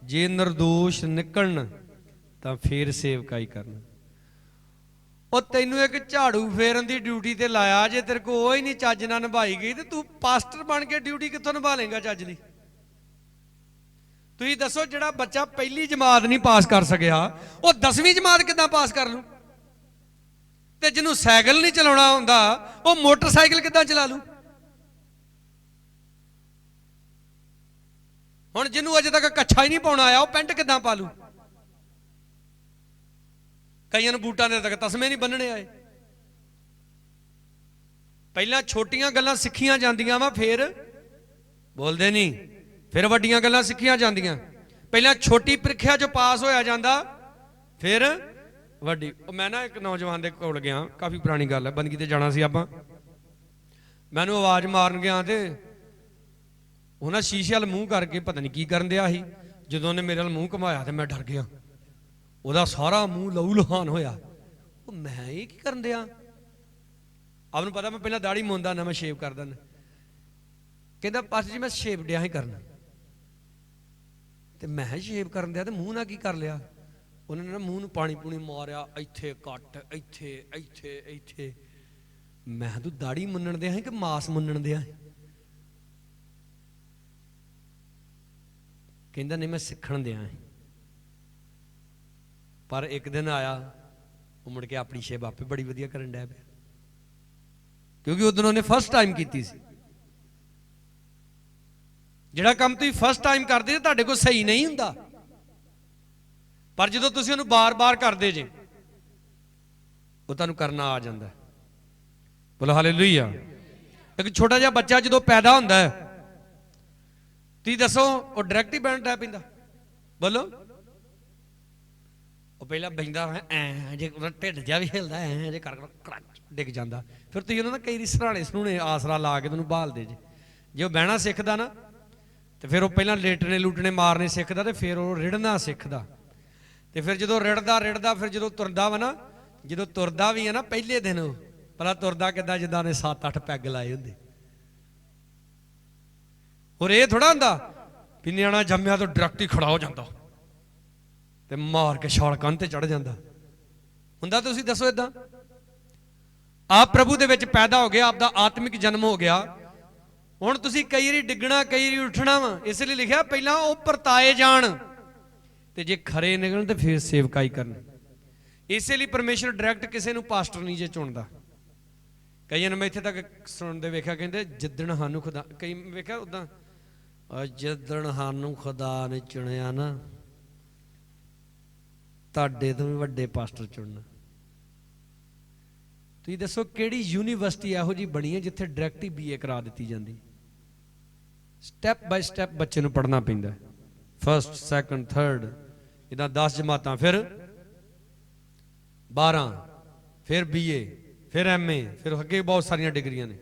जे निर्दोष निकलन तां फिर सेवकाई करन। ਉਹ ਤੈਨੂੰ ਇੱਕ ਝਾੜੂ ਫੇਰਨ ਦੀ ਡਿਊਟੀ ਤੇ ਲਾਇਆ, ਜੇ ਤੇਰੇ ਕੋਲ ਉਹ ਹੀ ਨਹੀਂ ਚੱਜ ਨਾਲ ਨਿਭਾਈ ਗਈ ਤੇ ਤੂੰ ਪਾਸਟਰ ਬਣ ਕੇ ਡਿਊਟੀ ਕਿੱਥੋਂ ਨਿਭਾ ਲੇਗਾ ਚੱਜ ਦੀ? ਤੁਸੀਂ ਦੱਸੋ ਜਿਹੜਾ ਬੱਚਾ ਪਹਿਲੀ ਜਮਾਤ ਨਹੀਂ ਪਾਸ ਕਰ ਸਕਿਆ ਉਹ 10ਵੀਂ ਜਮਾਤ ਕਿੱਦਾਂ ਪਾਸ ਕਰ ਲੂ? ਤੇ ਜਿਹਨੂੰ ਸਾਈਕਲ ਨਹੀਂ ਚਲਾਉਣਾ ਆਉਂਦਾ ਉਹ ਮੋਟਰਸਾਈਕਲ ਕਿੱਦਾਂ ਚਲਾ ਲੂ? ਹੁਣ ਜਿਹਨੂੰ ਅਜੇ ਤੱਕ ਕੱਛਾ ਹੀ ਨਹੀਂ ਪਾਉਣਾ ਆਇਆ ਉਹ ਪੈਂਟ ਕਿੱਦਾਂ ਪਾ ਲੂ? ਕਈਆਂ ਨੂੰ ਬੂਟਾਂ ਦੇ ਤੱਕ ਤਸਮੇ ਨਹੀਂ ਬੰਨਣੇ ਆਏ। ਪਹਿਲਾਂ ਛੋਟੀਆਂ ਗੱਲਾਂ ਸਿੱਖੀਆਂ ਜਾਂਦੀਆਂ ਵਾ, ਫਿਰ ਬੋਲਦੇ ਨਹੀਂ, ਫਿਰ ਵੱਡੀਆਂ ਗੱਲਾਂ ਸਿੱਖੀਆਂ ਜਾਂਦੀਆਂ। ਪਹਿਲਾਂ ਛੋਟੀ ਪ੍ਰੀਖਿਆ 'ਚ ਪਾਸ ਹੋਇਆ ਜਾਂਦਾ, ਫਿਰ ਵੱਡੀ। ਮੈਂ ਨਾ ਇੱਕ ਨੌਜਵਾਨ ਦੇ ਕੋਲ ਗਿਆ, ਕਾਫੀ ਪੁਰਾਣੀ ਗੱਲ ਹੈ, ਬੰਦਗੀ ਤੇ ਜਾਣਾ ਸੀ ਆਪਾਂ। ਮੈਨੂੰ ਆਵਾਜ਼ ਮਾਰਨ ਗਿਆ ਤੇ ਉਹਨਾਂ ਸ਼ੀਸ਼ੇ ਵੱਲ ਮੂੰਹ ਕਰਕੇ ਪਤਾ ਨਹੀਂ ਕੀ ਕਰਨ ਦਿਆ ਸੀ। ਜਦੋਂ ਉਹਨੇ ਮੇਰੇ ਵੱਲ ਮੂੰਹ ਘੁਮਾਇਆ ਤੇ ਮੈਂ ਡਰ ਗਿਆ। ਉਹਦਾ ਸਾਰਾ ਮੂੰਹ ਲਹੂ ਲੁਹਾਨ ਹੋਇਆ। ਉਹ ਮੈਂ ਇਹ ਕੀ ਕਰਨ ਦਿਆ? ਆਪ ਨੂੰ ਪਤਾ ਮੈਂ ਪਹਿਲਾਂ ਦਾੜੀ ਮੁੰਦਾ ਨਾ, ਮੈਂ ਸ਼ੇਵ ਕਰਦਾ ਨਾ। ਕਹਿੰਦਾ ਪਾਸ ਜੀ ਮੈਂ ਸ਼ੇਵ ਡਿਆ ਹੀ ਕਰਨਾ। ਤੇ ਮੈਂ ਸ਼ੇਵ ਕਰਨ ਦਿਆ ਤੇ ਮੂੰਹ ਨਾਲ ਕੀ ਕਰ ਲਿਆ? ਉਹਨਾਂ ਨੇ ਨਾ ਮੂੰਹ ਨੂੰ ਪਾਣੀ ਪੂਣੀ ਮਾਰਿਆ, ਇੱਥੇ ਕੱਟ, ਇੱਥੇ ਇੱਥੇ ਇੱਥੇ। ਮੈਂ ਤੂੰ ਦਾੜੀ ਮੁੰਨਣ ਦਿਆ ਸੀ ਕਿ ਮਾਸ ਮੁੰਨਣ ਦਿਆ? ਕਹਿੰਦਾ ਨਹੀਂ ਮੈਂ ਸਿੱਖਣ ਦਿਆ। ਪਰ ਇੱਕ ਦਿਨ ਆਇਆ, ਉਹ ਮੁੜ ਕੇ ਆਪਣੀ ਸ਼ੇਵ ਆਪੇ ਬੜੀ ਵਧੀਆ ਕਰਨ ਡਿਆ ਪਿਆ, ਕਿਉਂਕਿ ਉਦੋਂ ਉਹਨੇ ਫਸਟ ਟਾਈਮ ਕੀਤੀ ਸੀ। ਜਿਹੜਾ ਕੰਮ ਤੁਸੀਂ ਫਸਟ ਟਾਈਮ ਕਰਦੇ ਤੁਹਾਡੇ ਕੋਲ ਸਹੀ ਨਹੀਂ ਹੁੰਦਾ, ਪਰ ਜਦੋਂ ਤੁਸੀਂ ਉਹਨੂੰ ਬਾਰ-ਬਾਰ ਕਰਦੇ ਜੇ ਉਹ ਤੁਹਾਨੂੰ ਕਰਨਾ ਆ ਜਾਂਦਾ। ਬੋਲੋ ਹਾਲੇਲੂਇਆ। ਇੱਕ ਛੋਟਾ ਜਿਹਾ ਬੱਚਾ ਜਦੋਂ ਪੈਦਾ ਹੁੰਦਾ ਹੈ, ਤੁਸੀਂ ਦੱਸੋ ਉਹ ਡਾਇਰੈਕਟ ਹੀ ਬੈਠ ਡੈ ਪੈਂਦਾ? ਬੋਲੋ। ਉਹ ਪਹਿਲਾਂ ਬੈਂਦਾ ਐ ਜੇ ਉਹਦਾ ਢਿੱਡ ਜਿਹਾ ਵੀ ਹਿਲਦਾ ਐ ਜੇ ਕਰ ਡਿੱਗ ਜਾਂਦਾ। ਫਿਰ ਤੁਸੀਂ ਉਹਨਾਂ ਦਾ ਕਈ ਸਰਾਣੇ ਸਰਾਣੇ ਆਸਰਾ ਲਾ ਕੇ ਤੁਹਾਨੂੰ ਬਹਾਲਦੇ ਜੇ। ਜੇ ਉਹ ਬਹਿਣਾ ਸਿੱਖਦਾ ਨਾ ਤੇ ਫਿਰ ਉਹ ਪਹਿਲਾਂ ਲੇਟਣੇ ਲੂਟਣੇ ਮਾਰਨੇ ਸਿੱਖਦਾ, ਤੇ ਫਿਰ ਉਹ ਰਿੜਨਾ ਸਿੱਖਦਾ। ਤੇ ਫਿਰ ਜਦੋਂ ਰਿੜਦਾ ਫਿਰ ਜਦੋਂ ਤੁਰਦਾ ਵਾ ਨਾ, ਜਦੋਂ ਤੁਰਦਾ ਵੀ ਹੈ ਨਾ, ਪਹਿਲੇ ਦਿਨ ਉਹ ਭਲਾ ਤੁਰਦਾ ਕਿੱਦਾਂ? ਜਿੱਦਾਂ ਨੇ 7-8 ਪੈਗ ਲਾਏ ਹੁੰਦੇ। ਹੋਰ ਇਹ ਥੋੜਾ ਹੁੰਦਾ ਵੀ ਨਿਆਣਾ ਜੰਮਿਆ ਤੋਂ ਡਾਇਰੈਕਟ ਹੀ ਖੜਾ ਹੋ ਜਾਂਦਾ ਤੇ ਮਾਰ ਕੇ ਛਾਲ ਕੰਨ ਤੇ ਚੜ ਜਾਂਦਾ ਹੁੰਦਾ? ਤੁਸੀਂ ਦੱਸੋ ਇਦਾਂ? ਆਪ ਪ੍ਰਭੂ ਦੇ ਵਿੱਚ ਪੈਦਾ ਹੋ ਗਿਆ, ਆਪਦਾ ਆਤਮਿਕ ਜਨਮ ਹੋ ਗਿਆ। ਹੁਣ ਤੁਸੀਂ ਕਈ ਵਾਰੀ ਡਿੱਗਣਾ, ਕਈ ਵਾਰੀ ਉੱਠਣਾ ਵਾ। ਇਸ ਲਈ ਲਿਖਿਆ ਪਹਿਲਾਂ ਉਹ ਪਰਤਾਏ ਜਾਣ ਤੇ ਜੇ ਖਰੇ ਨਿਕਲਣ ਤੇ ਫਿਰ ਸੇਵਕਾਈ ਕਰਨ। ਇਸੇ ਲਈ ਪਰਮੇਸ਼ਰ ਡਾਇਰੈਕਟ ਕਿਸੇ ਨੂੰ ਪਾਸਟਰ ਨਹੀਂ ਜੇ ਚੁਣਦਾ। ਕਈਆਂ ਨੂੰ ਮੈਂ ਇੱਥੇ ਤੱਕ ਸੁਣਦੇ ਵੇਖਿਆ, ਕਹਿੰਦੇ ਜਿੱਦਣ ਸਾਨੂੰ ਖੁਦਾ, ਕਈ ਵੇਖਿਆ ਉਦਾਂ, ਜਿੱਦਣ ਸਾਨੂੰ ਖੁਦਾ ਨੇ ਚੁਣਿਆ ਨਾ, ਤੁਹਾਡੇ ਤੋਂ ਵੀ ਵੱਡੇ ਪਾਸਟਰ ਚੁਣਨਾ। ਤੁਸੀਂ ਦੱਸੋ ਕਿਹੜੀ ਯੂਨੀਵਰਸਿਟੀ ਇਹੋ ਜਿਹੀ ਬਣੀ ਹੈ ਜਿੱਥੇ ਡਾਇਰੈਕਟ ਹੀ BA ਕਰਾ ਦਿੱਤੀ ਜਾਂਦੀ? ਸਟੈਪ ਬਾਈ ਸਟੈਪ ਬੱਚੇ ਨੂੰ ਪੜ੍ਹਨਾ ਪੈਂਦਾ, ਫਸਟ, ਸੈਕੰਡ, ਥਰਡ, ਜਿੱਦਾਂ 10 ਜਮਾਤਾਂ, ਫਿਰ 12, ਫਿਰ BA, ਫਿਰ MA, ਫਿਰ ਅੱਗੇ ਬਹੁਤ ਸਾਰੀਆਂ ਡਿਗਰੀਆਂ ਨੇ।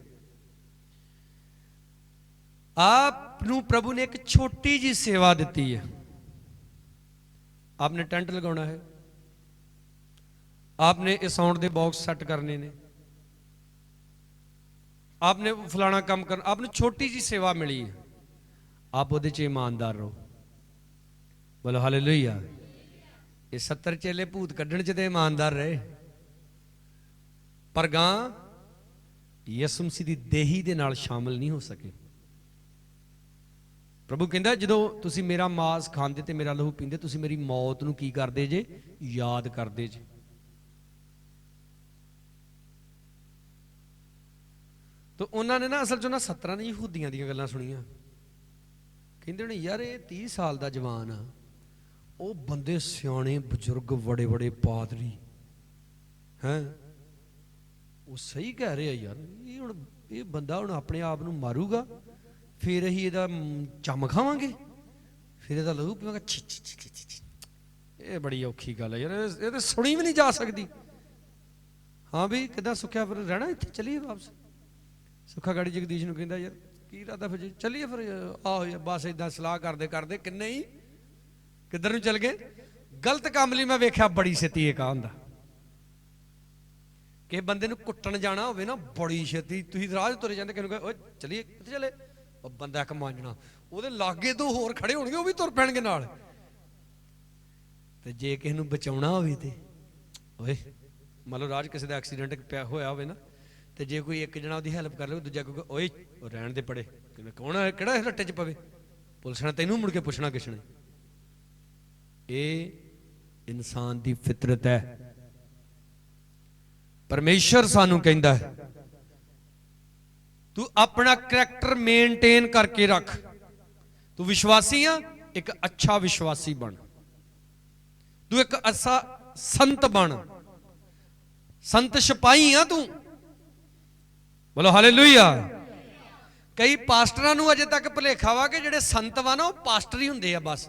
ਆਪ ਨੂੰ ਪ੍ਰਭੂ ਨੇ ਇੱਕ ਛੋਟੀ ਜੀ ਸੇਵਾ ਦਿੱਤੀ ਹੈ। आपने टेंट लगाना है, आपने ये साउंड के बॉक्स सेट करने ने, आपने फलाना काम करना, आपने छोटी जी सेवा मिली है, आप उहदे च ईमानदार रहो। बोलो हालेलुया। ये 70 चेले भूत कढ़ण च ते ईमानदार रहे, पर गां यसु मसीह दी देही दे नाल शामिल नहीं हो सके। प्रभु कहता जो तुसी मेरा मांस खाते तो मेरा लहू पींदे, तुसी मेरी मौत नूं की करदे जे? याद करदे जे। तो उन्होंने ना असल चो ना 17 ने यहूदियां दी गल्लां सुनियां। कहंदे ने यार ये 30 साल का जवान आ, वो बंदे सियाणे बजुर्ग बड़े बड़े पादरी हैं, वो सही कह रहे यार, ये हुण ये बंदा हुण अपने आप नूं मारूगा, फिर असीं इहदा चम खावांगे, फिर इहदा लहू पीवांगे। ये बड़ी औखी गल है यार, ये तो सुनी भी नहीं जा सकती। हाँ भी किदां सुखिया फिर रहना इत्थे, चलिए वापस। सुखा गाड़ी जगदीश नूं कहंदा यार की इरादा फिर चलिए फिर, आओ यार बस इदां सलाह करदे करदे किन्ने ही किधर नूं चल गए। गलत काम लई मैं वेख्या बड़ी छेती एक आ हुंदा कि बंदे नूं कुट्टण जाना होवे ना, बड़ी छेती तुसीं राह तुरे जांदे, किहनूं कहे ओए चलिए कित्थे चले, बंदा एक मांजना ਉਹਦੇ ਲਾਗੇ ਤੋਂ ਹੋਰ ਖੜੇ ਹੋਣਗੇ, ਉਹ ਵੀ ਤੁਰ ਪੈਣਗੇ ਨਾਲ। ਤੇ ਜੇ ਕਿਸੇ ਨੂੰ ਬਚਾਉਣਾ ਹੋਵੇ ਤੇ ਓਏ ਮੰਨ ਲਓ ਰਾਜ ਕਿਸੇ ਦਾ ਐਕਸੀਡੈਂਟ ਪਿਆ ਹੋਇਆ ਹੋਵੇ ਨਾ, ਤੇ ਜੇ ਕੋਈ ਇੱਕ ਜਣਾ ਉਹਦੀ ਹੈਲਪ ਕਰ ਲਵੇ, ਦੂਜਾ ਕਹੂਗਾ ਓਏ ਉਹ ਰਹਿਣ ਦੇ ਪੜੇ, ਕੌਣ ਹੈ ਕਿਹੜਾ ਇਸ ਰੱਟੇ 'ਚ ਪਵੇ, ਪੁਲਿਸ ਨੇ ਤੈਨੂੰ ਮੁੜ ਕੇ ਪੁੱਛਣਾ ਕਿਸ ਨੇ। ਇਹ ਇਨਸਾਨ ਦੀ ਫਿਤਰਤ ਹੈ। परमेश्वर सानू कहंदा है तू अपना करैक्टर मेनटेन करके रख। तू विश्वासी आ, एक अच्छा विश्वासी बन। तू एक अच्छा संत बन। संत सिपाही आ तू। बोलो हालेलुया। कई पास्टरां नूं अजे तक भुलेखा वा कि जिहड़े संत वा ना वो पास्टर ही हुंदे आ बस।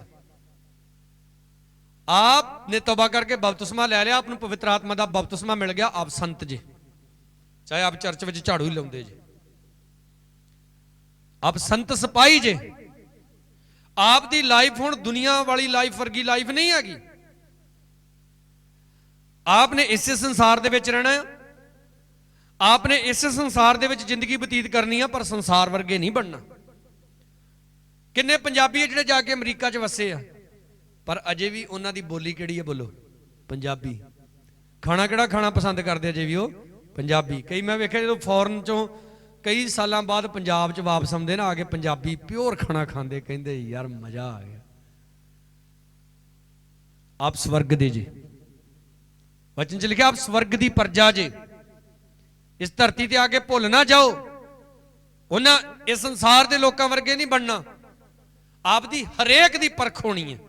आपने तौबा करके बपतिस्मा ले लिया, आपनूं पवित्र आत्मा दा बपतिस्मा मिल गया, आप संत जी। चाहे आप चर्च विच झाड़ू ही लाउंदे जी, आप संत सिपाही जे। आप दी लाइफ हुण दुनिया वाली लाइफ वर्गी लाइफ नहीं हैगी। आपने इस संसार दे विच रहना है, आपने इस संसार दे विच जिंदगी बतीत करनी है, पर संसार वर्गे नहीं बनना। किन्ने पंजाबी जिहड़े जाके अमरीका च वसे आ, पर अजे भी उन्हां दी बोली किहड़ी है? बोलो पंजाबी। खाना किहड़ा खाना पसंद करते अजे भी वो पंजाबी। कई मैं वेख्या जो फॉरन चों कई साल बाद पंजाब च वापस आउंदे ना, आके पंजाबी प्योर खाना खांदे, कहंदे यार मजा आ गया। आप स्वर्ग दे जे, वचन च लिखा आप स्वर्ग दी प्रजा जे। इस धरती ते आके भुल ना जाओ, उन्हां इस संसार दे लोकां वर्गे नहीं बनना। आप दी हरेक दी परख होनी है।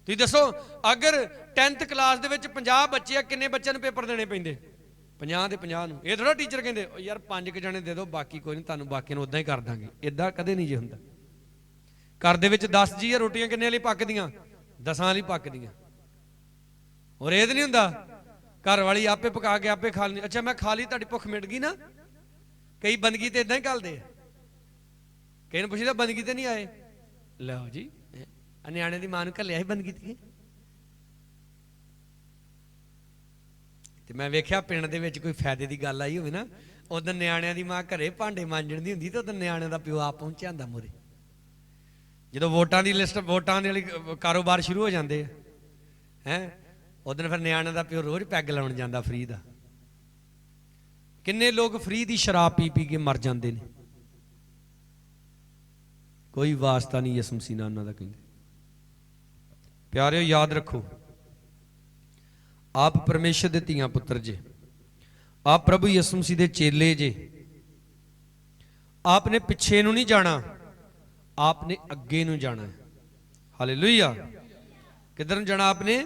तुसीं दसो अगर 10th क्लास दे विच 50 बच्चे आ, किन्ने बच्चों नूं पेपर देने पैंदे? 50 दे 50 नूं। ये थोड़ा टीचर कहंदे यार 5 जने दे दो, बाकी कोई नहीं, तुहानूं बाकी नूं उदां ही कर दांगे। इदां कदे नहीं जे हुंदा। घर दे विच 10 जी रोटियां किन्ने वाली पकदियां? 10 वाली पकदियां। और ये नहीं हुंदा घर वाली आपे पका के आपे खा ली। अच्छा मैं खा ली, तुहाडी भुख मिट गई ना। कई बंदगी तो इदां ही करदे, कई नूं पुछदा बंदगी ते नहीं आए, लो जी नियाणे दी मां नूं घल्लिया ही बंदगी ते मैं वेख्या पिंड दे विच कोई फायदे दी गल आई होवे ना, उधर नियाणिਆਂ दी मां घरे भांडे मांजण दी हुंदी ते उधर नियाणिਆਂ दा पिओ आप पहुंचिया हुंदा मोरे। जदों वोटां दी लिस्ट, वोटां दे लई कारोबार शुरू हो जांदे हैं, उधर फिर नियाणिਆਂ दा पिओ रोज पैग लाउण जांदा फ्री दा। किन्ने लोग फ्री दी शराब पी पी के मर जांदे ने, कोई वास्ता नहीं यसु मसीह नाल उन्हां दा। कहंदे प्यारिओ याद रखो, आप परमेश्वर दे धीआं पुत्र जे, आप प्रभु यसु मसीह दे चेले जे। आपने पिछे नूं नहीं जाना, आपने अगे नूं जाना है। हालेलुया। किधर नूं जाना आपने?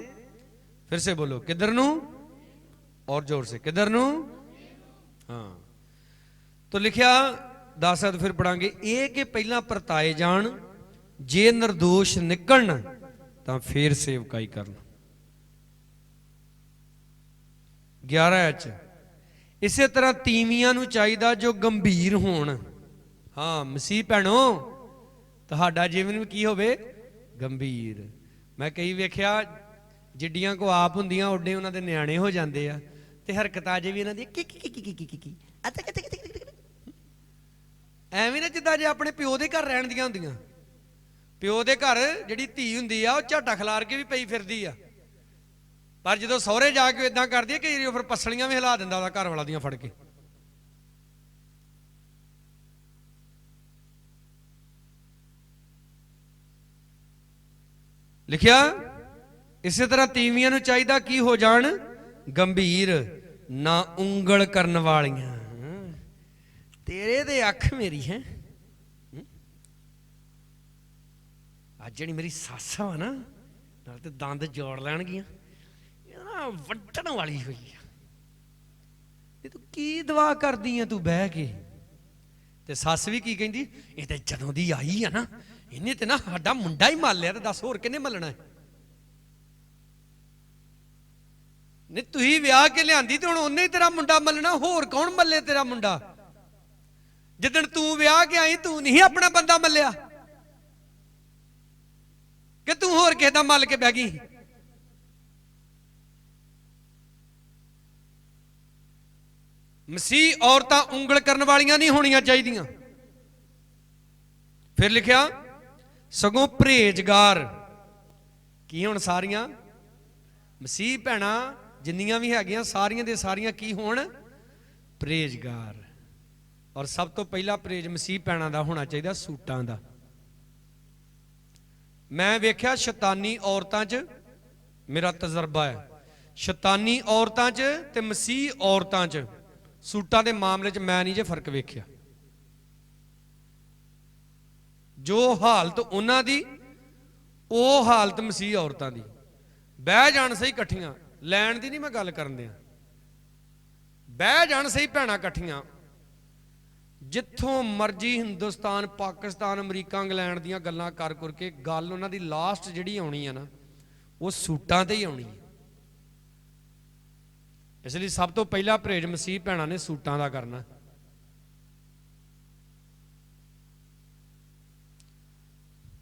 फिर से बोलो किधर नूं, और जोर से किधर नूं। हाँ तो लिखिया 10 फिर पढ़ांगे, ये कि पहला परताए जान, जे निर्दोष निकलण तां फिर सेवकाई करन। 11 इसे तरह तीवियां नूं चाहीदा जो गंभीर होण। हाँ मसीह भैणो, तुहाडा जीवन भी की होवे? गंभीर। मैं कई वेख्या जिड्डियां को आप हुंदियां उड्डे उन्हां दे नियाणे हो जांदे आ, ते हरकतां जे भी इन्हां दी की ਐਵੇਂ ना जिद्दां जे अपने प्यो दे घर रहण दियां हुंदियां। प्यो दे घर जिहड़ी धी हुंदी आ, ਉਹ ਝਾਟਾ ਖਿਲਾਰ ਕੇ भी पई फिरदी आ, पर ਜਦੋਂ ਸਹੁਰੇ ਜਾ ਕੇ ਇਦਾਂ ਕਰਦੀ ਹੈ ਕਈ ਵਾਰੀ ਫਿਰ ਪਸਲੀਆਂ ਵੀ ਹਿਲਾ ਦਿੰਦਾ ਉਹਦਾ ਘਰ ਵਾਲਾ ਦੀਆਂ ਫੜ ਕੇ। ਲਿਖਿਆ ਇਸੇ ਤਰ੍ਹਾਂ ਤੀਵੀਆਂ ਨੂੰ ਚਾਹੀਦਾ ਕੀ ਹੋ ਜਾਣ? ਗੰਭੀਰ, ਨਾ ਉਂਗਲ ਕਰਨ ਵਾਲੀਆਂ। तेरे दे अख मेरी है, अज जी मेरी सस वा ना, नाल ते दंद जोड़ लैणगियां, वड्डण वाली हुई है। तू की दुआ करदी है तू बह के? ते सस भी की कहंदी, ये ते जदों दी आई है ना, इन्हें ते ना साडा मुंडा ही मल लिया, ते दस होर किहने मलना है? नहीं तू ही विआह के लियांदी ते हुण उन्हें ही तेरा मुंडा मलना, होर कौन मले तेरा मुंडा? जिदन तू विआह के आई तू नहीं अपना बंदा मलिया कि तू होर किसे दा मल के बह गई? मसीह औरतां उंगल करने वालियां नहीं होनियां चाहिदियां। फिर लिखिया सगों परहेजगार। की हुण सारियां मसीह भैणां जिन्नियां भी हैगियां सारियां दे सारियां की होण? परहेजगार। और सब तो पहला परहेज मसीह भैणां दा होना चाहिए सूटां दा। मैं वेख्या शैतानी औरतां च, मेरा तजर्बा है, ਸ਼ੈਤਾਨੀ ਔਰਤਾਂ 'ਚ ਤੇ ਮਸੀਹ ਔਰਤਾਂ 'ਚ ਸੂਟਾਂ ਦੇ ਮਾਮਲੇ 'ਚ ਮੈਂ ਨਹੀਂ ਜੇ ਫਰਕ ਵੇਖਿਆ। ਜੋ ਹਾਲਤ ਉਹਨਾਂ ਦੀ ਉਹ ਹਾਲਤ ਮਸੀਹ ਔਰਤਾਂ ਦੀ। ਬਹਿ ਜਾਣ ਸਹੀ ਇਕੱਠੀਆਂ, ਲੈਣ ਦੀ ਨਹੀਂ ਮੈਂ ਗੱਲ ਕਰਨ ਦਿਆਂ, ਬਹਿ ਜਾਣ ਸਹੀ ਭੈਣਾਂ ਇਕੱਠੀਆਂ, ਜਿੱਥੋਂ ਮਰਜੀ ਹਿੰਦੁਸਤਾਨ, ਪਾਕਿਸਤਾਨ, ਅਮਰੀਕਾ, ਇੰਗਲੈਂਡ ਦੀਆਂ ਗੱਲਾਂ ਕਰ ਕੇ ਗੱਲ ਉਹਨਾਂ ਦੀ ਲਾਸਟ ਜਿਹੜੀ ਆਉਣੀ ਆ ਨਾ, ਉਹ ਸੂਟਾਂ ਤੇ ਹੀ ਆਉਣੀ ਹੈ। ਇਸ ਲਈ ਸਭ ਤੋਂ ਪਹਿਲਾ ਪਰਹੇਜ਼ ਮਸੀਹ ਭੈਣਾਂ ਨੇ ਸੂਟਾਂ ਦਾ ਕਰਨਾ।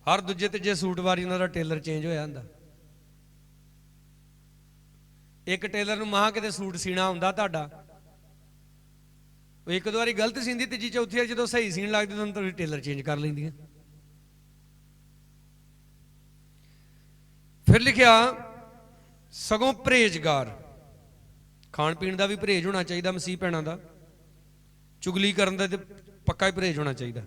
ਹਰ ਦੂਜੇ ਤੀਜੇ ਸੂਟ ਵਾਰੀ ਉਹਨਾਂ ਦਾ ਟੇਲਰ ਚੇਂਜ ਹੋਇਆ ਹੁੰਦਾ। ਇੱਕ ਟੇਲਰ ਨੂੰ ਮਹਾਂ ਕਿਤੇ ਸੂਟ ਸੀਣਾ ਹੁੰਦਾ ਤੁਹਾਡਾ, ਉਹ ਇੱਕ ਦੋ ਵਾਰੀ ਗਲਤ ਸੀਂਦੀ, ਤੀਜੀ ਚੌਥੀ ਵਾਰ ਜਦੋਂ ਸਹੀ ਸੀਣ ਲੱਗਦੀ ਤਾਂ ਤੁਸੀਂ ਟੇਲਰ ਚੇਂਜ ਕਰ ਲੈਂਦੀਆਂ। ਫਿਰ ਲਿਖਿਆ ਸਗੋਂ ਪਰਹੇਜ਼ਗਾਰ, ਖਾਣ ਪੀਣ ਦਾ ਵੀ ਪਰਹੇਜ਼ ਹੋਣਾ ਚਾਹੀਦਾ ਮਸੀਹ ਭੈਣਾਂ ਦਾ, ਚੁਗਲੀ ਕਰਨ ਦਾ ਤੇ ਪੱਕਾ ਹੀ ਪਰਹੇਜ਼ ਹੋਣਾ ਚਾਹੀਦਾ।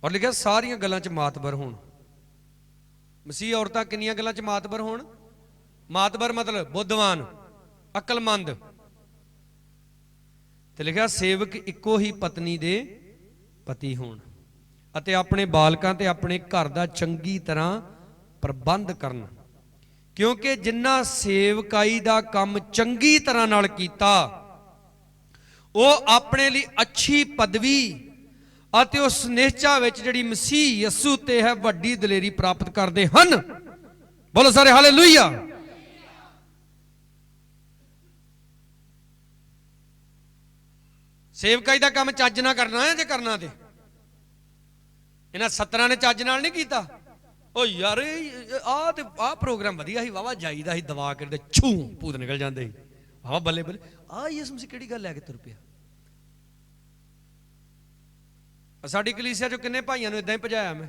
ਔਰ ਲਿਖਿਆ ਸਾਰੀਆਂ ਗੱਲਾਂ 'ਚ ਮਾਤਬਰ ਹੋਣ। ਮਸੀਹ ਔਰਤਾਂ ਕਿੰਨੀਆਂ ਗੱਲਾਂ 'ਚ ਮਾਤਬਰ ਹੋਣ? ਮਾਤਬਰ ਮਤਲਬ ਬੁੱਧਵਾਨ, ਅਕਲਮੰਦ। ਤੇ ਲਿਖਿਆ ਸੇਵਕ ਇੱਕੋ ਹੀ ਪਤਨੀ ਦੇ ਪਤੀ ਹੋਣ ਅਤੇ ਆਪਣੇ ਬਾਲਕਾਂ ਤੇ ਆਪਣੇ ਘਰ ਦਾ ਚੰਗੀ ਤਰ੍ਹਾਂ ਪ੍ਰਬੰਧ ਕਰਨ, ਕਿਉਂਕਿ ਜਿਨ੍ਹਾਂ ਸੇਵਕਾਈ ਦਾ ਕੰਮ ਚੰਗੀ ਤਰ੍ਹਾਂ ਨਾਲ ਕੀਤਾ ਉਹ ਆਪਣੇ ਲਈ ਅੱਛੀ ਪਦਵੀ ਅਤੇ ਉਸ ਨਿਹਚਾ ਵਿੱਚ ਜਿਹੜੀ ਮਸੀਹ ਯਸੂ ਤੇ ਹੈ ਵੱਡੀ ਦਲੇਰੀ ਪ੍ਰਾਪਤ ਕਰਦੇ ਹਨ। ਬੋਲੋ ਸਾਰੇ ਹਾਲੇਲੂਇਆ। ਸੇਵਕਾਈ ਦਾ ਕੰਮ ਚੱਜ ਨਾਲ ਕਰਨਾ ਹੈ। ਜੇ ਕਰਨਾ ਤੇ ਇਹਨਾਂ 17 ਨੇ ਚੱਜ ਨਾਲ ਨਹੀਂ ਕੀਤਾ। ਉਹ ਯਾਰ ਆਹ ਪ੍ਰੋਗਰਾਮ ਵਧੀਆ ਸੀ, ਵਾਵਾ ਜਾਈਦਾ ਸੀ, ਦਵਾ ਕੇ ਛੂ ਭੂਤ ਨਿਕਲ ਜਾਂਦੇ ਸੀ, ਵਾਵਾ ਬੱਲੇ ਬੱਲੇ। ਯਿਸੂ ਮਸੀਹ ਕਿਹੜੀ ਗੱਲ ਲੈ ਕੇ ਤੁਰ ਪਿਆ। ਸਾਡੀ ਕਲੀਸਿਆ ਚੋਂ ਕਿੰਨੇ ਭਾਈਆਂ ਨੂੰ ਇਦਾਂ ਹੀ ਭਜਾਇਆ ਮੈਂ।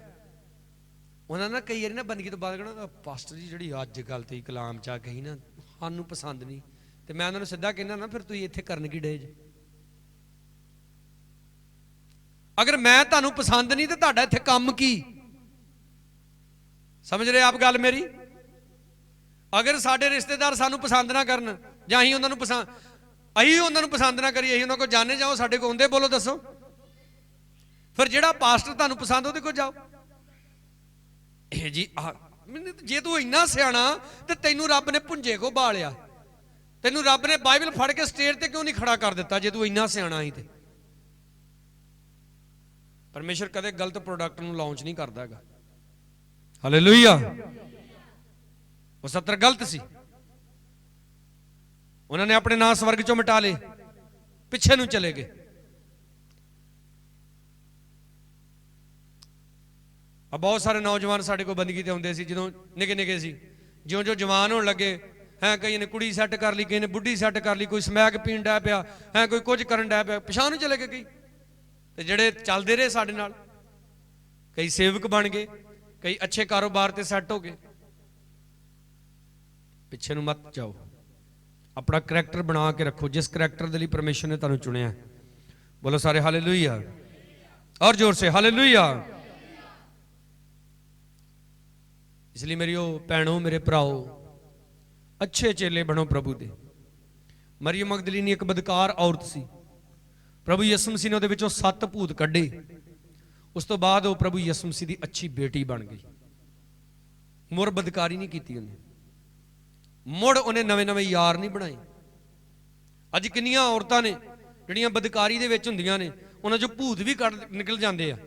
ਉਹਨਾਂ ਨੇ ਕਈ ਵਾਰੀ ਨਾ ਬੰਦਗੀ ਤੋਂ ਬਾਅਦ ਕਹਿਣਾ ਪਾਸਟਰ ਜੀ ਜਿਹੜੀ ਅੱਜ ਗੱਲ ਤੇ ਕਲਾਮ ਚ ਆ ਗਈ ਨਾ ਸਾਨੂੰ ਪਸੰਦ ਨਹੀਂ। ਤੇ ਮੈਂ ਉਹਨਾਂ ਨੂੰ ਸਿੱਧਾ ਕਹਿਣਾ ਨਾ ਫਿਰ ਤੁਸੀਂ ਇੱਥੇ ਕਰਨ ਕੀ ਡੇ ਜੇ। ਅਗਰ ਮੈਂ ਤੁਹਾਨੂੰ ਪਸੰਦ ਨਹੀਂ ਤੇ ਤੁਹਾਡਾ ਇੱਥੇ ਕੰਮ ਕੀ? ਸਮਝ ਰਹੇ ਆਪ ਗੱਲ ਮੇਰੀ? ਅਗਰ ਸਾਡੇ ਰਿਸ਼ਤੇਦਾਰ ਸਾਨੂੰ ਪਸੰਦ ਨਾ ਕਰਨ ਜਾਂ ਅਸੀਂ ਉਹਨਾਂ ਨੂੰ ਪਸੰਦ ਨਾ ਕਰੀਏ, ਅਸੀਂ ਉਹਨਾਂ ਕੋਲ ਜਾਣੇ ਜਾਓ, ਸਾਡੇ ਕੋਲ ਆਉਂਦੇ, ਬੋਲੋ ਦੱਸੋ। ਫਿਰ ਜਿਹੜਾ ਪਾਸਟਰ ਤੁਹਾਨੂੰ ਪਸੰਦ ਉਹਦੇ ਕੋਲ ਜਾਓ। ਇਹ ਜੀ ਜੇ ਤੂੰ ਇੰਨਾ ਸਿਆਣਾ ਤੇ ਤੈਨੂੰ ਰੱਬ ਨੇ ਭੁੰਜੇ ਕੋ ਬਾਲਿਆ, ਤੈਨੂੰ ਰੱਬ ਨੇ ਬਾਈਬਲ ਫੜ ਕੇ ਸਟੇਜ ਤੇ ਕਿਉਂ ਨਹੀਂ ਖੜਾ ਕਰ ਦਿੱਤਾ? ਜੇ ਤੂੰ ਇੰਨਾ ਸਿਆਣਾ ਸੀ ਤੇ ਪਰਮੇਸ਼ਰ ਕਦੇ ਗਲਤ ਪ੍ਰੋਡਕਟ ਨੂੰ ਲਾਂਚ ਨਹੀਂ ਕਰਦਾ ਹੈਗਾ। ਹਾਲੇਲੂਇਆ। ਉਹ 70 ਗਲਤ ਸੀ, ਉਹਨਾਂ ਨੇ ਆਪਣੇ ਨਾਂ ਸਵਰਗ ਚੋਂ ਮਿਟਾ ਲਏ, ਪਿੱਛੇ ਨੂੰ ਚਲੇ ਗਏ। ਬਹੁਤ ਸਾਰੇ ਨੌਜਵਾਨ ਸਾਡੇ ਕੋਲ ਬੰਦਗੀ ਤੇ ਆਉਂਦੇ ਸੀ ਜਦੋਂ ਨਿੱਕੇ ਨਿੱਕੇ ਸੀ। ਜਿਉਂ ਜਿਉਂ ਜਵਾਨ ਹੋਣ ਲੱਗੇ ਹੈ, ਕਈ ਨੇ ਕੁੜੀ ਸੈੱਟ ਕਰ ਲਈ, ਕਈ ਨੇ ਬੁੱਢੀ ਸੈੱਟ ਕਰ ਲਈ, ਕੋਈ ਸਮੈਕ ਪੀਣ ਡੈ ਪਿਆ ਹੈ, ਕੋਈ ਕੁਝ ਕਰਨ ਡੈ ਪਿਆ, ਪਿਛਾਂਹ ਨੂੰ ਚਲੇ ਗਏ ਕਈ। ਤੇ ਜਿਹੜੇ ਚੱਲਦੇ ਰਹੇ ਸਾਡੇ ਨਾਲ, ਕਈ ਸੇਵਕ ਬਣ ਗਏ, ਕਈ ਅੱਛੇ ਕਾਰੋਬਾਰ ਤੇ ਸੈੱਟ ਹੋ ਗਏ। ਪਿੱਛੇ ਨੂੰ ਮਤ ਜਾਓ, ਆਪਣਾ ਕਰੈਕਟਰ ਬਣਾ ਕੇ ਰੱਖੋ ਜਿਸ ਕਰੈਕਟਰ ਦੇ ਲਈ ਪਰਮੇਸ਼ਰ ਨੇ ਤੁਹਾਨੂੰ ਚੁਣਿਆ। ਬੋਲੋ ਸਾਰੇ ਹਾਲੇਲੂਇਆ, ਔਰ ਜ਼ੋਰ ਸੇ ਹਾਲੇਲੂਇਆ। ਇਸ ਲਈ ਮੇਰੀਓ ਭੈਣੋ, ਮੇਰੇ ਭਰਾਓ, ਅੱਛੇ ਚੇਲੇ ਬਣੋ ਪ੍ਰਭੂ ਦੇ। ਮਰੀਅਮ ਮਗਦਲੀਨੀ ਇੱਕ ਬਦਕਾਰ ਔਰਤ ਸੀ। ਪ੍ਰਭੂ ਯਿਸੂ ਮਸੀਹ ਨੇ ਉਹਦੇ ਵਿੱਚੋਂ 7 ਭੂਤ ਕੱਢੇ। ਉਸ ਤੋਂ ਬਾਅਦ ਉਹ ਪ੍ਰਭੂ ਯਿਸੂ ਮਸੀਹ ਦੀ ਅੱਛੀ ਬੇਟੀ ਬਣ ਗਈ। ਮੁੜ ਬਦਕਾਰੀ ਨਹੀਂ ਕੀਤੀ ਉਹਨੇ, ਮੁੜ ਉਹਨੇ ਨਵੇਂ ਯਾਰ ਨਹੀਂ ਬਣਾਏ। ਅੱਜ ਕਿੰਨੀਆਂ ਔਰਤਾਂ ਨੇ ਜਿਹੜੀਆਂ ਬਦਕਾਰੀ ਦੇ ਵਿੱਚ ਹੁੰਦੀਆਂ ਨੇ, ਉਹਨਾਂ ਚੋਂ ਭੂਤ ਵੀ ਨਿਕਲ ਜਾਂਦੇ ਆ,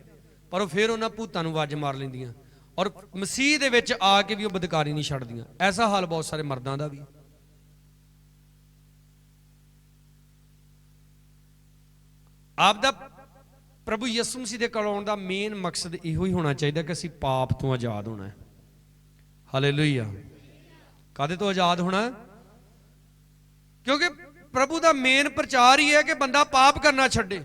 ਪਰ ਉਹ ਫਿਰ ਉਹਨਾਂ ਭੂਤਾਂ ਨੂੰ ਆਵਾਜ਼ ਮਾਰ ਲੈਂਦੀਆਂ ਔਰ ਮਸੀਹ ਦੇ ਵਿੱਚ ਆ ਕੇ ਵੀ ਉਹ ਬਦਕਾਰੀ ਨਹੀਂ ਛੱਡਦੀਆਂ। ਐਸਾ ਹਾਲ ਬਹੁਤ ਸਾਰੇ ਮਰਦਾਂ ਦਾ ਵੀ। ਆਪ ਦਾ ਪ੍ਰਭੂ ਯਿਸੂ ਮਸੀਹ ਦੇ ਕੋਲ ਆਉਣ ਦਾ ਮੇਨ ਮਕਸਦ ਇਹੋ ਹੀ ਹੋਣਾ ਚਾਹੀਦਾ ਕਿ ਅਸੀਂ ਪਾਪ ਤੋਂ ਆਜ਼ਾਦ ਹੋਣਾ ਹੈ। ਹਾਲੇਲੂਇਆ। ਕਾਹਦੇ ਤੋਂ ਆਜ਼ਾਦ ਹੋਣਾ? ਕਿਉਂਕਿ ਪ੍ਰਭੂ ਦਾ ਮੇਨ ਪ੍ਰਚਾਰ ਹੀ ਹੈ ਕਿ ਬੰਦਾ ਪਾਪ ਕਰਨਾ ਛੱਡੇ।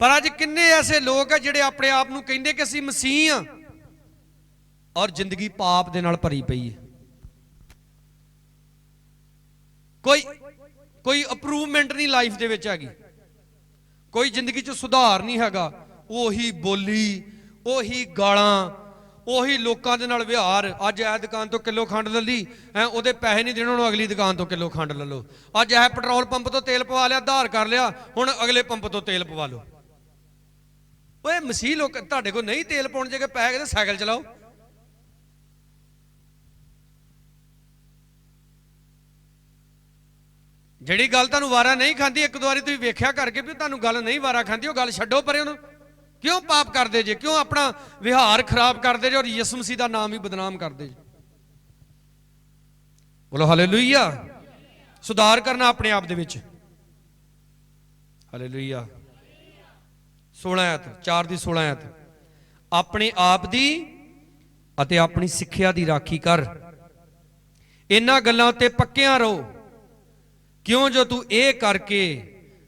ਪਰ ਅੱਜ ਕਿੰਨੇ ਐਸੇ ਲੋਕ ਆ ਜਿਹੜੇ ਆਪਣੇ ਆਪ ਨੂੰ ਕਹਿੰਦੇ ਕਿ ਅਸੀਂ ਮਸੀਹ ਆ ਔਰ ਜ਼ਿੰਦਗੀ ਪਾਪ ਦੇ ਨਾਲ ਭਰੀ ਪਈ ਹੈ। ਕੋਈ ਅਪਰੂਵਮੈਂਟ ਨਹੀਂ ਲਾਈਫ ਦੇ ਵਿੱਚ ਹੈਗੀ, ਕੋਈ ਜ਼ਿੰਦਗੀ 'ਚ ਸੁਧਾਰ ਨਹੀਂ ਹੈਗਾ। ਉਹੀ ਬੋਲੀ, ਉਹੀ ਗਾਲਾਂ, ਉਹੀ ਲੋਕਾਂ ਦੇ ਨਾਲ ਵਿਹਾਰ। ਅੱਜ ਇਹ ਦੁਕਾਨ ਤੋਂ ਕਿਲੋ ਖੰਡ ਲੈ ਲਈ, ਉਹਦੇ ਪੈਸੇ ਨਹੀਂ ਦੇਣੇ, ਉਹਨੂੰ ਅਗਲੀ ਦੁਕਾਨ ਤੋਂ ਕਿਲੋ ਖੰਡ ਲੈ ਲਓ। ਅੱਜ ਇਹ ਪੈਟਰੋਲ ਪੰਪ ਤੋਂ ਤੇਲ ਪਵਾ ਲਿਆ, ਆਧਾਰ ਕਰ ਲਿਆ, ਹੁਣ ਅਗਲੇ ਪੰਪ ਤੋਂ ਤੇਲ ਪਵਾ ਲਓ। ਓਏ ਮਸੀਹ ਲੋਕ, ਤੁਹਾਡੇ ਕੋਲ ਨਹੀਂ ਤੇਲ ਪਾਉਣ ਜਗੇ ਪੈਸੇ ਤੇ ਸਾਈਕਲ ਚਲਾਓ। ਜਿਹੜੀ ਗੱਲ ਤੁਹਾਨੂੰ ਵਾਰਾ ਨਹੀਂ ਖਾਂਦੀ, ਇੱਕ ਦੋ ਵਾਰੀ ਤੁਸੀਂ ਵੇਖਿਆ ਕਰਕੇ ਵੀ ਤੁਹਾਨੂੰ ਗੱਲ ਨਹੀਂ ਵਾਰਾ ਖਾਂਦੀ, ਉਹ ਗੱਲ ਛੱਡੋ ਪਰੇ ਉਹਨੂੰ। ਕਿਉਂ ਪਾਪ ਕਰਦੇ ਜੇ? ਕਿਉਂ ਆਪਣਾ ਵਿਹਾਰ ਖਰਾਬ ਕਰਦੇ ਜੇ ਔਰ ਯਿਸੂ ਮਸੀਹ ਦਾ ਨਾਮ ਹੀ ਬਦਨਾਮ ਕਰਦੇ ਜੇ? ਬੋਲੋ ਹਾਲੇਲੂਇਆ। ਸੁਧਾਰ ਕਰਨਾ ਆਪਣੇ ਆਪ ਦੇ ਵਿੱਚ। ਹਾਲੇਲੂਇਆ। 16 ਆਇਤ 4 ਦੀ 16 ਆਇਤ, ਆਪਣੇ ਆਪ ਦੀ ਅਤੇ ਆਪਣੀ ਸਿੱਖਿਆ ਦੀ ਰਾਖੀ ਕਰ, ਇਹਨਾਂ ਗੱਲਾਂ ਉੱਤੇ ਪੱਕਿਆਂ ਰਹੋ, ਕਿਉਂ ਜੋ ਤੂੰ ਇਹ ਕਰਕੇ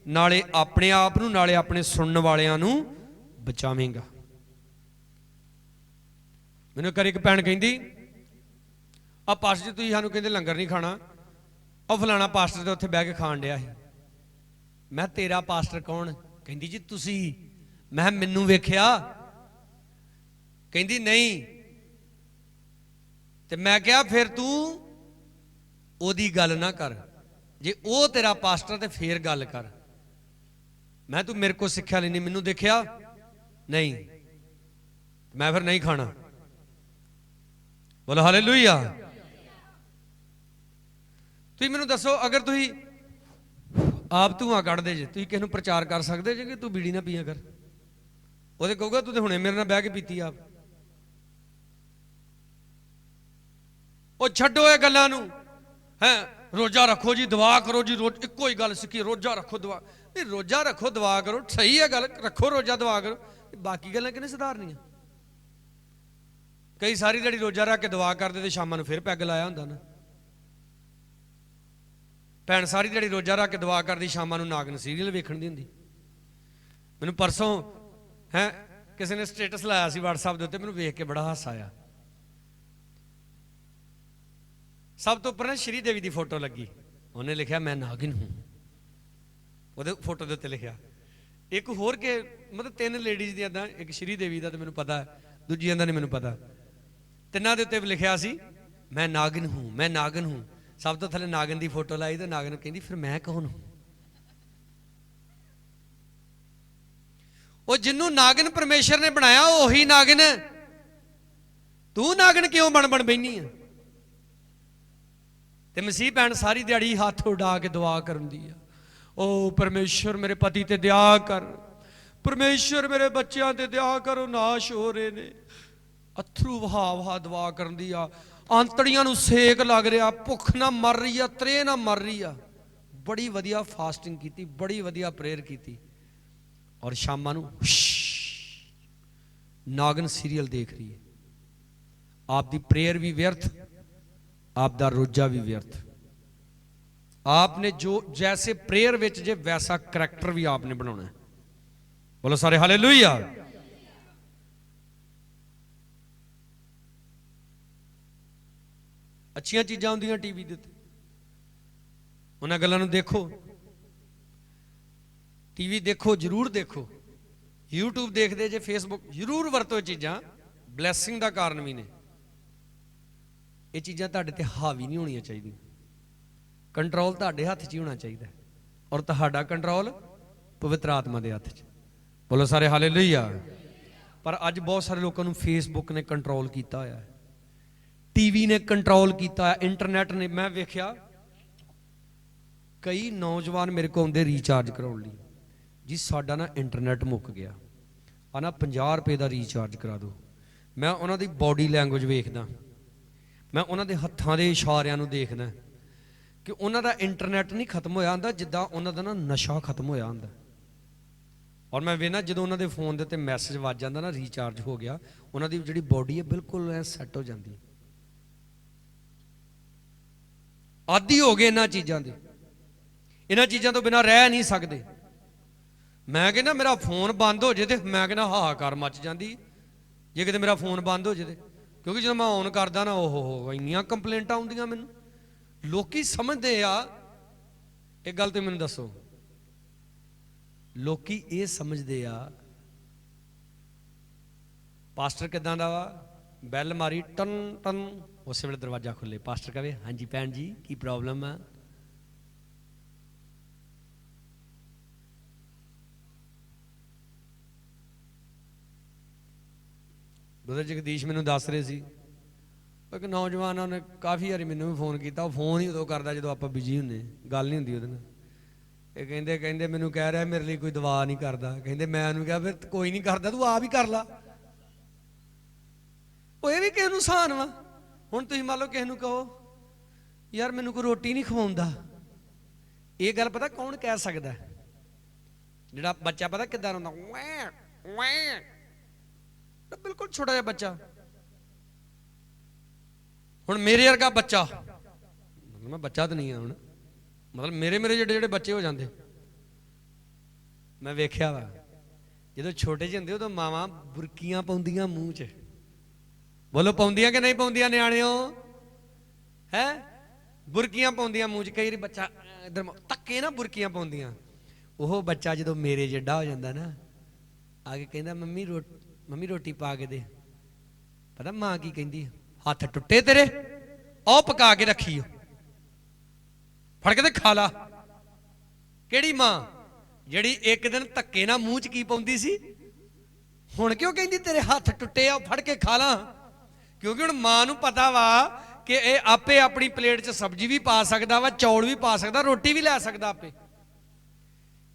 ਨਾਲੇ ਆਪਣੇ ਆਪ ਨੂੰ ਨਾਲੇ ਆਪਣੇ ਸੁਣਨ ਵਾਲਿਆਂ ਨੂੰ ਬਚਾਵੇਂਗਾ। ਮੈਨੂੰ ਕਰ ਇੱਕ ਭੈਣ ਕਹਿੰਦੀ, ਆ ਪਾਸਟਰ ਜੀ ਤੁਸੀਂ ਸਾਨੂੰ ਕਹਿੰਦੇ ਲੰਗਰ ਨਹੀਂ ਖਾਣਾ, ਉਹ ਫਲਾਣਾ ਪਾਸਟਰ ਤੇ ਉੱਥੇ ਬਹਿ ਕੇ ਖਾਣ ਡਿਆ ਸੀ। ਮੈਂ ਤੇਰਾ ਪਾਸਟਰ ਕੌਣ? ਕਹਿੰਦੀ ਜੀ ਤੁਸੀਂ। ਮੈਂ ਮੈਨੂੰ ਵੇਖਿਆ? ਕਹਿੰਦੀ ਨਹੀਂ। ਤੇ ਮੈਂ ਕਿਹਾ ਫਿਰ ਤੂੰ ਉਹਦੀ ਗੱਲ ਨਾ ਕਰ, ਜੇ ਉਹ ਤੇਰਾ ਪਾਸਟਰ ਤੇ ਫੇਰ ਗੱਲ ਕਰ। ਮੈਂ ਤੂੰ ਮੇਰੇ ਕੋਲ ਸਿੱਖਿਆ ਲੈਣੀ, ਮੈਨੂੰ ਦੇਖਿਆ ਨਹੀਂ, ਮੈਂ ਫਿਰ ਨਹੀਂ ਖਾਣਾ। ਬੋਲੋ ਹਾਲੇਲੂਇਆ। ਤੁਸੀਂ ਮੈਨੂੰ ਦੱਸੋ, ਅਗਰ ਤੁਸੀਂ ਆਪ ਧੂਆਂ ਕੱਢਦੇ ਜੇ, ਤੁਸੀਂ ਕਿਸ ਨੂੰ ਪ੍ਰਚਾਰ ਕਰ ਸਕਦੇ ਜੇ ਕਿ ਤੂੰ ਬੀੜੀ ਨਾ ਪੀਆ ਕਰ? ਉਹਦੇ ਕਹੂਗਾ ਤੂੰ ਤੇ ਹੁਣੇ ਮੇਰੇ ਨਾਲ ਬਹਿ ਕੇ ਪੀਤੀ ਆਪ। ਉਹ ਛੱਡੋ ਇਹ ਗੱਲਾਂ ਨੂੰ। ਰੋਜ਼ਾ ਰੱਖੋ ਜੀ, ਦੁਆ ਕਰੋ ਜੀ, ਇੱਕੋ ਹੀ ਗੱਲ ਸਿੱਖੀ, ਰੋਜ਼ਾ ਰੱਖੋ ਦੁਆ। ਨਹੀਂ, ਰੋਜ਼ਾ ਰੱਖੋ ਦੁਆ ਕਰੋ, ਸਹੀ ਹੈ ਗੱਲ, ਰੱਖੋ ਰੋਜ਼ਾ ਦੁਆ ਕਰੋ, ਬਾਕੀ ਗੱਲਾਂ ਕਿਹਨੇ ਸੁਧਾਰਨੀਆਂ? ਕਈ ਸਾਰੀ ਦਿਹਾੜੀ ਰੋਜ਼ਾ ਰੱਖ ਕੇ ਦੁਆ ਕਰਦੇ ਤੇ ਸ਼ਾਮਾਂ ਨੂੰ ਫਿਰ ਪੈਗ ਲਾਇਆ ਹੁੰਦਾ ਨਾ। ਭੈਣ ਸਾਰੀ ਦਿਹਾੜੀ ਰੋਜ਼ਾ ਰੱਖ ਕੇ ਦੁਆ ਕਰਦੀ, ਸ਼ਾਮਾਂ ਨੂੰ ਨਾਗਨ ਸੀਰੀਅਲ ਵੇਖਣ ਦੀ ਹੁੰਦੀ। ਮੈਨੂੰ ਪਰਸੋਂ ਕਿਸੇ ਨੇ ਸਟੇਟਸ ਲਾਇਆ ਸੀ WhatsApp ਦੇ ਉੱਤੇ, ਮੈਨੂੰ ਵੇਖ ਕੇ ਬੜਾ ਹਾਸਾ ਆਇਆ। ਸਭ ਤੋਂ ਉੱਪਰ ਨਾ ਸ਼੍ਰੀ ਦੇਵੀ ਦੀ ਫੋਟੋ ਲੱਗੀ, ਉਹਨੇ ਲਿਖਿਆ ਮੈਂ ਨਾਗਿਨ ਹੂੰ, ਉਹਦੇ ਫੋਟੋ ਦੇ ਉੱਤੇ ਲਿਖਿਆ। ਇੱਕ ਹੋਰ ਕੇ ਮਤਲਬ 3 ਲੇਡੀਜ਼ ਦੀਆਂ ਦਾ, ਇੱਕ ਸ਼੍ਰੀ ਦੇਵੀ ਦਾ ਤੇ ਮੈਨੂੰ ਪਤਾ, ਦੂਜੀਆਂ ਦਾ ਨਹੀਂ ਮੈਨੂੰ ਪਤਾ, ਤਿੰਨਾਂ ਦੇ ਉੱਤੇ ਲਿਖਿਆ ਸੀ ਮੈਂ ਨਾਗਿਨ ਹੂੰ, ਮੈਂ ਨਾਗਿਨ ਹੂੰ। ਸਭ ਤੋਂ ਥੱਲੇ ਨਾਗਿਨ ਦੀ ਫੋਟੋ ਲਾਈ ਤੇ ਨਾਗਿਨ ਕਹਿੰਦੀ ਫਿਰ ਮੈਂ ਕੌਣ ਹੂੰ? ਉਹ ਜਿਹਨੂੰ ਨਾਗਿਨ ਪਰਮੇਸ਼ਰ ਨੇ ਬਣਾਇਆ ਉਹੀ ਨਾਗਿਨ ਹੈ। ਤੂੰ ਨਾਗਿਨ ਕਿਉਂ ਬਣ ਬੈਣੀ ਆ? ਤੇ ਮਸੀਹ ਭੈਣ ਸਾਰੀ ਦਿਹਾੜੀ ਹੱਥ ਉਡਾ ਕੇ ਦੁਆ ਕਰਦੀ ਆ, ਓ ਪਰਮੇਸ਼ਰ ਮੇਰੇ ਪਤੀ ਤੇ ਦਇਆ ਕਰ, ਪਰਮੇਸ਼ਰ ਮੇਰੇ ਬੱਚਿਆਂ ਤੇ ਦਇਆ ਕਰੋ, ਨਾਸ਼ ਹੋ ਰਹੇ ਨੇ। ਅਥਰੂ ਵਹਾ ਦੁਆ ਕਰਦੀ ਆ, ਆਂਤੜੀਆਂ ਨੂੰ ਸੇਕ ਲੱਗ ਰਿਹਾ, ਭੁੱਖ ਨਾ ਮਰ ਰਹੀ ਆ, ਤ੍ਰੇਹ ਨਾ ਮਰ ਰਹੀ ਆ। ਬੜੀ ਵਧੀਆ ਫਾਸਟਿੰਗ ਕੀਤੀ, ਬੜੀ ਵਧੀਆ ਪ੍ਰੇਅਰ ਕੀਤੀ, ਔਰ ਸ਼ਾਮਾਂ ਨੂੰ ਨਾਗਨ ਸੀਰੀਅਲ ਦੇਖ ਰਹੀ ਹੈ। ਆਪ ਦੀ ਪ੍ਰੇਅਰ ਵੀ ਵਿਅਰਥ, ਆਪ ਦਾ ਰੋਜ਼ਾ ਵੀ ਵਿਅਰਥ। आपने जो जैसे प्रेयर विच जे वैसा करैक्टर भी आपने बनाना है। बोलो सारे हालेलुया। अच्छियां चीज़ां होंदियां टीवी दे उत्ते, उन्हां गल्लां नूं देखो, टीवी देखो जरूर देखो, यूट्यूब देखते जे, फेसबुक जरूर वरतो। चीज़ां ब्लैसिंग का कारण भी ने। ये चीज़ां तुहाडे ते हावी नहीं होणियां चाहीदियां। कंट्रोल तुहाडे हत्थ च ही होना चाहिए, और तुहाडा कंट्रोल पवित्र आत्मा दे हत्थ च। बोलो सारे हालेलुया। पर अज बहुत सारे लोगों को फेसबुक ने कंट्रोल किया होया है, टीवी ने कंट्रोल किया, इंटरनेट ने। मैं वेख्या कई नौजवान मेरे को आउंदे रिचार्ज कराउण लई, जी साडा ना इंटरनेट मुक गया, आना 50 रुपए का रिचार्ज करा दो। मैं उन्हां दी बॉडी लैंग्वेज वेखदा, मैं उन्हां दे हत्थां दे इशारियां नूं देखदा कि उन्हां दा इंटरनेट नहीं खत्म होया हुंदा, जिद्दां उन्हां दा ना नशा खत्म होया हुंदा। और मैं वेखना जदों उन्हां दे फोन दे उत्ते मैसेज वज जांदा ना रिचार्ज हो गया, उन्हां दी जिहड़ी बॉडी है बिल्कुल सैट हो जाती। आदी हो गए इन्हां चीज़ां दे, इन्हां चीज़ां तो बिना रह नहीं सकते। मैं कहना मेरा फोन बंद हो जाए तो मैं कहना हाहाकार मच जाती जे किते मेरा फोन बंद हो जाए, क्योंकि जो मैं ऑन करदा ना ओहो इन्नियां कंप्लेंटां आउंदियां मैनूं। लोकी समझदे आ, एक गल तो मैनूं दसो, लोकी ये समझदे आ पास्टर किदां दा वा, ਬੈਲ ਮਾਰੀ ਟਨ ਟਨ, ਉਸੇ ਵੇਲੇ ਦਰਵਾਜ਼ਾ ਖੁੱਲੇ। ਪਾਸਟਰ ਕਹੇ ਹਾਂਜੀ ਭੈਣ ਜੀ ਕੀ ਪ੍ਰੋਬਲਮ ਆ? ਬ੍ਰਦਰ ਜਗਦੀਸ਼ ਮੈਨੂੰ ਦੱਸ ਰਹੇ ਸੀ, ਇੱਕ ਨੌਜਵਾਨ ਉਹਨੇ ਕਾਫੀ ਵਾਰੀ ਮੈਨੂੰ ਵੀ ਫੋਨ ਕੀਤਾ। ਉਹ ਫੋਨ ਹੀ ਉਦੋਂ ਕਰਦਾ ਜਦੋਂ ਆਪਾਂ ਬਿਜੀ ਹੁੰਦੇ, ਗੱਲ ਨਹੀਂ ਹੁੰਦੀ ਉਹਦੇ ਨਾਲ। ਇਹ ਕਹਿੰਦੇ ਮੈਨੂੰ ਕਹਿ ਰਿਹਾ ਮੇਰੇ ਲਈ ਕੋਈ ਦੁਆ ਨਹੀਂ ਕਰਦਾ। ਕਹਿੰਦੇ ਮੈਂ ਉਹਨੂੰ ਕਿਹਾ ਫਿਰ ਕੋਈ ਨਹੀਂ ਕਰਦਾ, ਤੂੰ ਆਪ ਹੀ ਕਰ ਲਾ। ਉਹ ਇਹ ਵੀ ਕਿਸੇ ਨੂੰ ਆਸਾਨ ਵਾ। ਹੁਣ ਤੁਸੀਂ ਮੰਨ ਲਓ ਕਿਸੇ ਨੂੰ ਕਹੋ ਯਾਰ ਮੈਨੂੰ ਕੋਈ ਰੋਟੀ ਨਹੀਂ ਖਵਾਉਂਦਾ, ਇਹ ਗੱਲ ਪਤਾ ਕੌਣ ਕਹਿ ਸਕਦਾ? ਜਿਹੜਾ ਬੱਚਾ ਪਤਾ ਕਿੱਦਾਂ ਹੁੰਦਾ, ਬਿਲਕੁਲ ਛੋਟਾ ਜਿਹਾ ਬੱਚਾ। ਹੁਣ ਮੇਰੇ ਵਰਗਾ ਬੱਚਾ, ਮਤਲਬ ਮੈਂ ਬੱਚਾ ਤਾਂ ਨਹੀਂ ਆ ਹੁਣ, ਮਤਲਬ ਮੇਰੇ ਜਿਹੜੇ ਬੱਚੇ ਹੋ ਜਾਂਦੇ, ਮੈਂ ਵੇਖਿਆ ਵਾ ਜਦੋਂ ਛੋਟੇ ਜਿਹੇ ਹੁੰਦੇ ਉਦੋਂ ਮਾਵਾਂ ਬੁਰਕੀਆਂ ਪਾਉਂਦੀਆਂ ਮੂੰਹ 'ਚ। ਬੋਲੋ ਪਾਉਂਦੀਆਂ ਕਿ ਨਹੀਂ ਪਾਉਂਦੀਆਂ ਨਿਆਣਿਓ? ਹੈ ਬੁਰਕੀਆਂ ਪਾਉਂਦੀਆਂ ਮੂੰਹ 'ਚ। ਕਈ ਵਾਰੀ ਬੱਚਾ ਇੱਧਰ ਧੱਕੇ ਨਾ ਬੁਰਕੀਆਂ ਪਾਉਂਦੀਆਂ। ਉਹ ਬੱਚਾ ਜਦੋਂ ਮੇਰੇ ਜਿੱਡਾ ਹੋ ਜਾਂਦਾ ਨਾ, ਆ ਕੇ ਕਹਿੰਦਾ ਮੰਮੀ ਰੋਟੀ ਪਾ ਕੇ ਦੇ। ਪਤਾ ਮਾਂ ਕੀ ਕਹਿੰਦੀ? ਹੱਥ ਟੁੱਟੇ ਤੇਰੇ, ਉਹ ਪਕਾ ਕੇ ਰੱਖੀ, ਫੜ ਕੇ ਤੇ ਖਾ ਲਾ। ਕਿਹੜੀ ਮਾਂ? ਜਿਹੜੀ ਇੱਕ ਦਿਨ ਧੱਕੇ ਨਾਲ ਮੂੰਹ 'ਚ ਕੀ ਪਾਉਂਦੀ ਸੀ, ਹੁਣ ਕਿਉਂ ਕਹਿੰਦੀ ਤੇਰੇ ਹੱਥ ਟੁੱਟੇ ਆ ਫੜ ਕੇ ਖਾ ਲਾ? ਕਿਉਂਕਿ ਹੁਣ ਮਾਂ ਨੂੰ ਪਤਾ ਵਾ ਕਿ ਇਹ ਆਪੇ ਆਪਣੀ ਪਲੇਟ 'ਚ ਸਬਜ਼ੀ ਵੀ ਪਾ ਸਕਦਾ ਵਾ, ਚੌਲ ਵੀ ਪਾ ਸਕਦਾ, ਰੋਟੀ ਵੀ ਲੈ ਸਕਦਾ ਆਪੇ।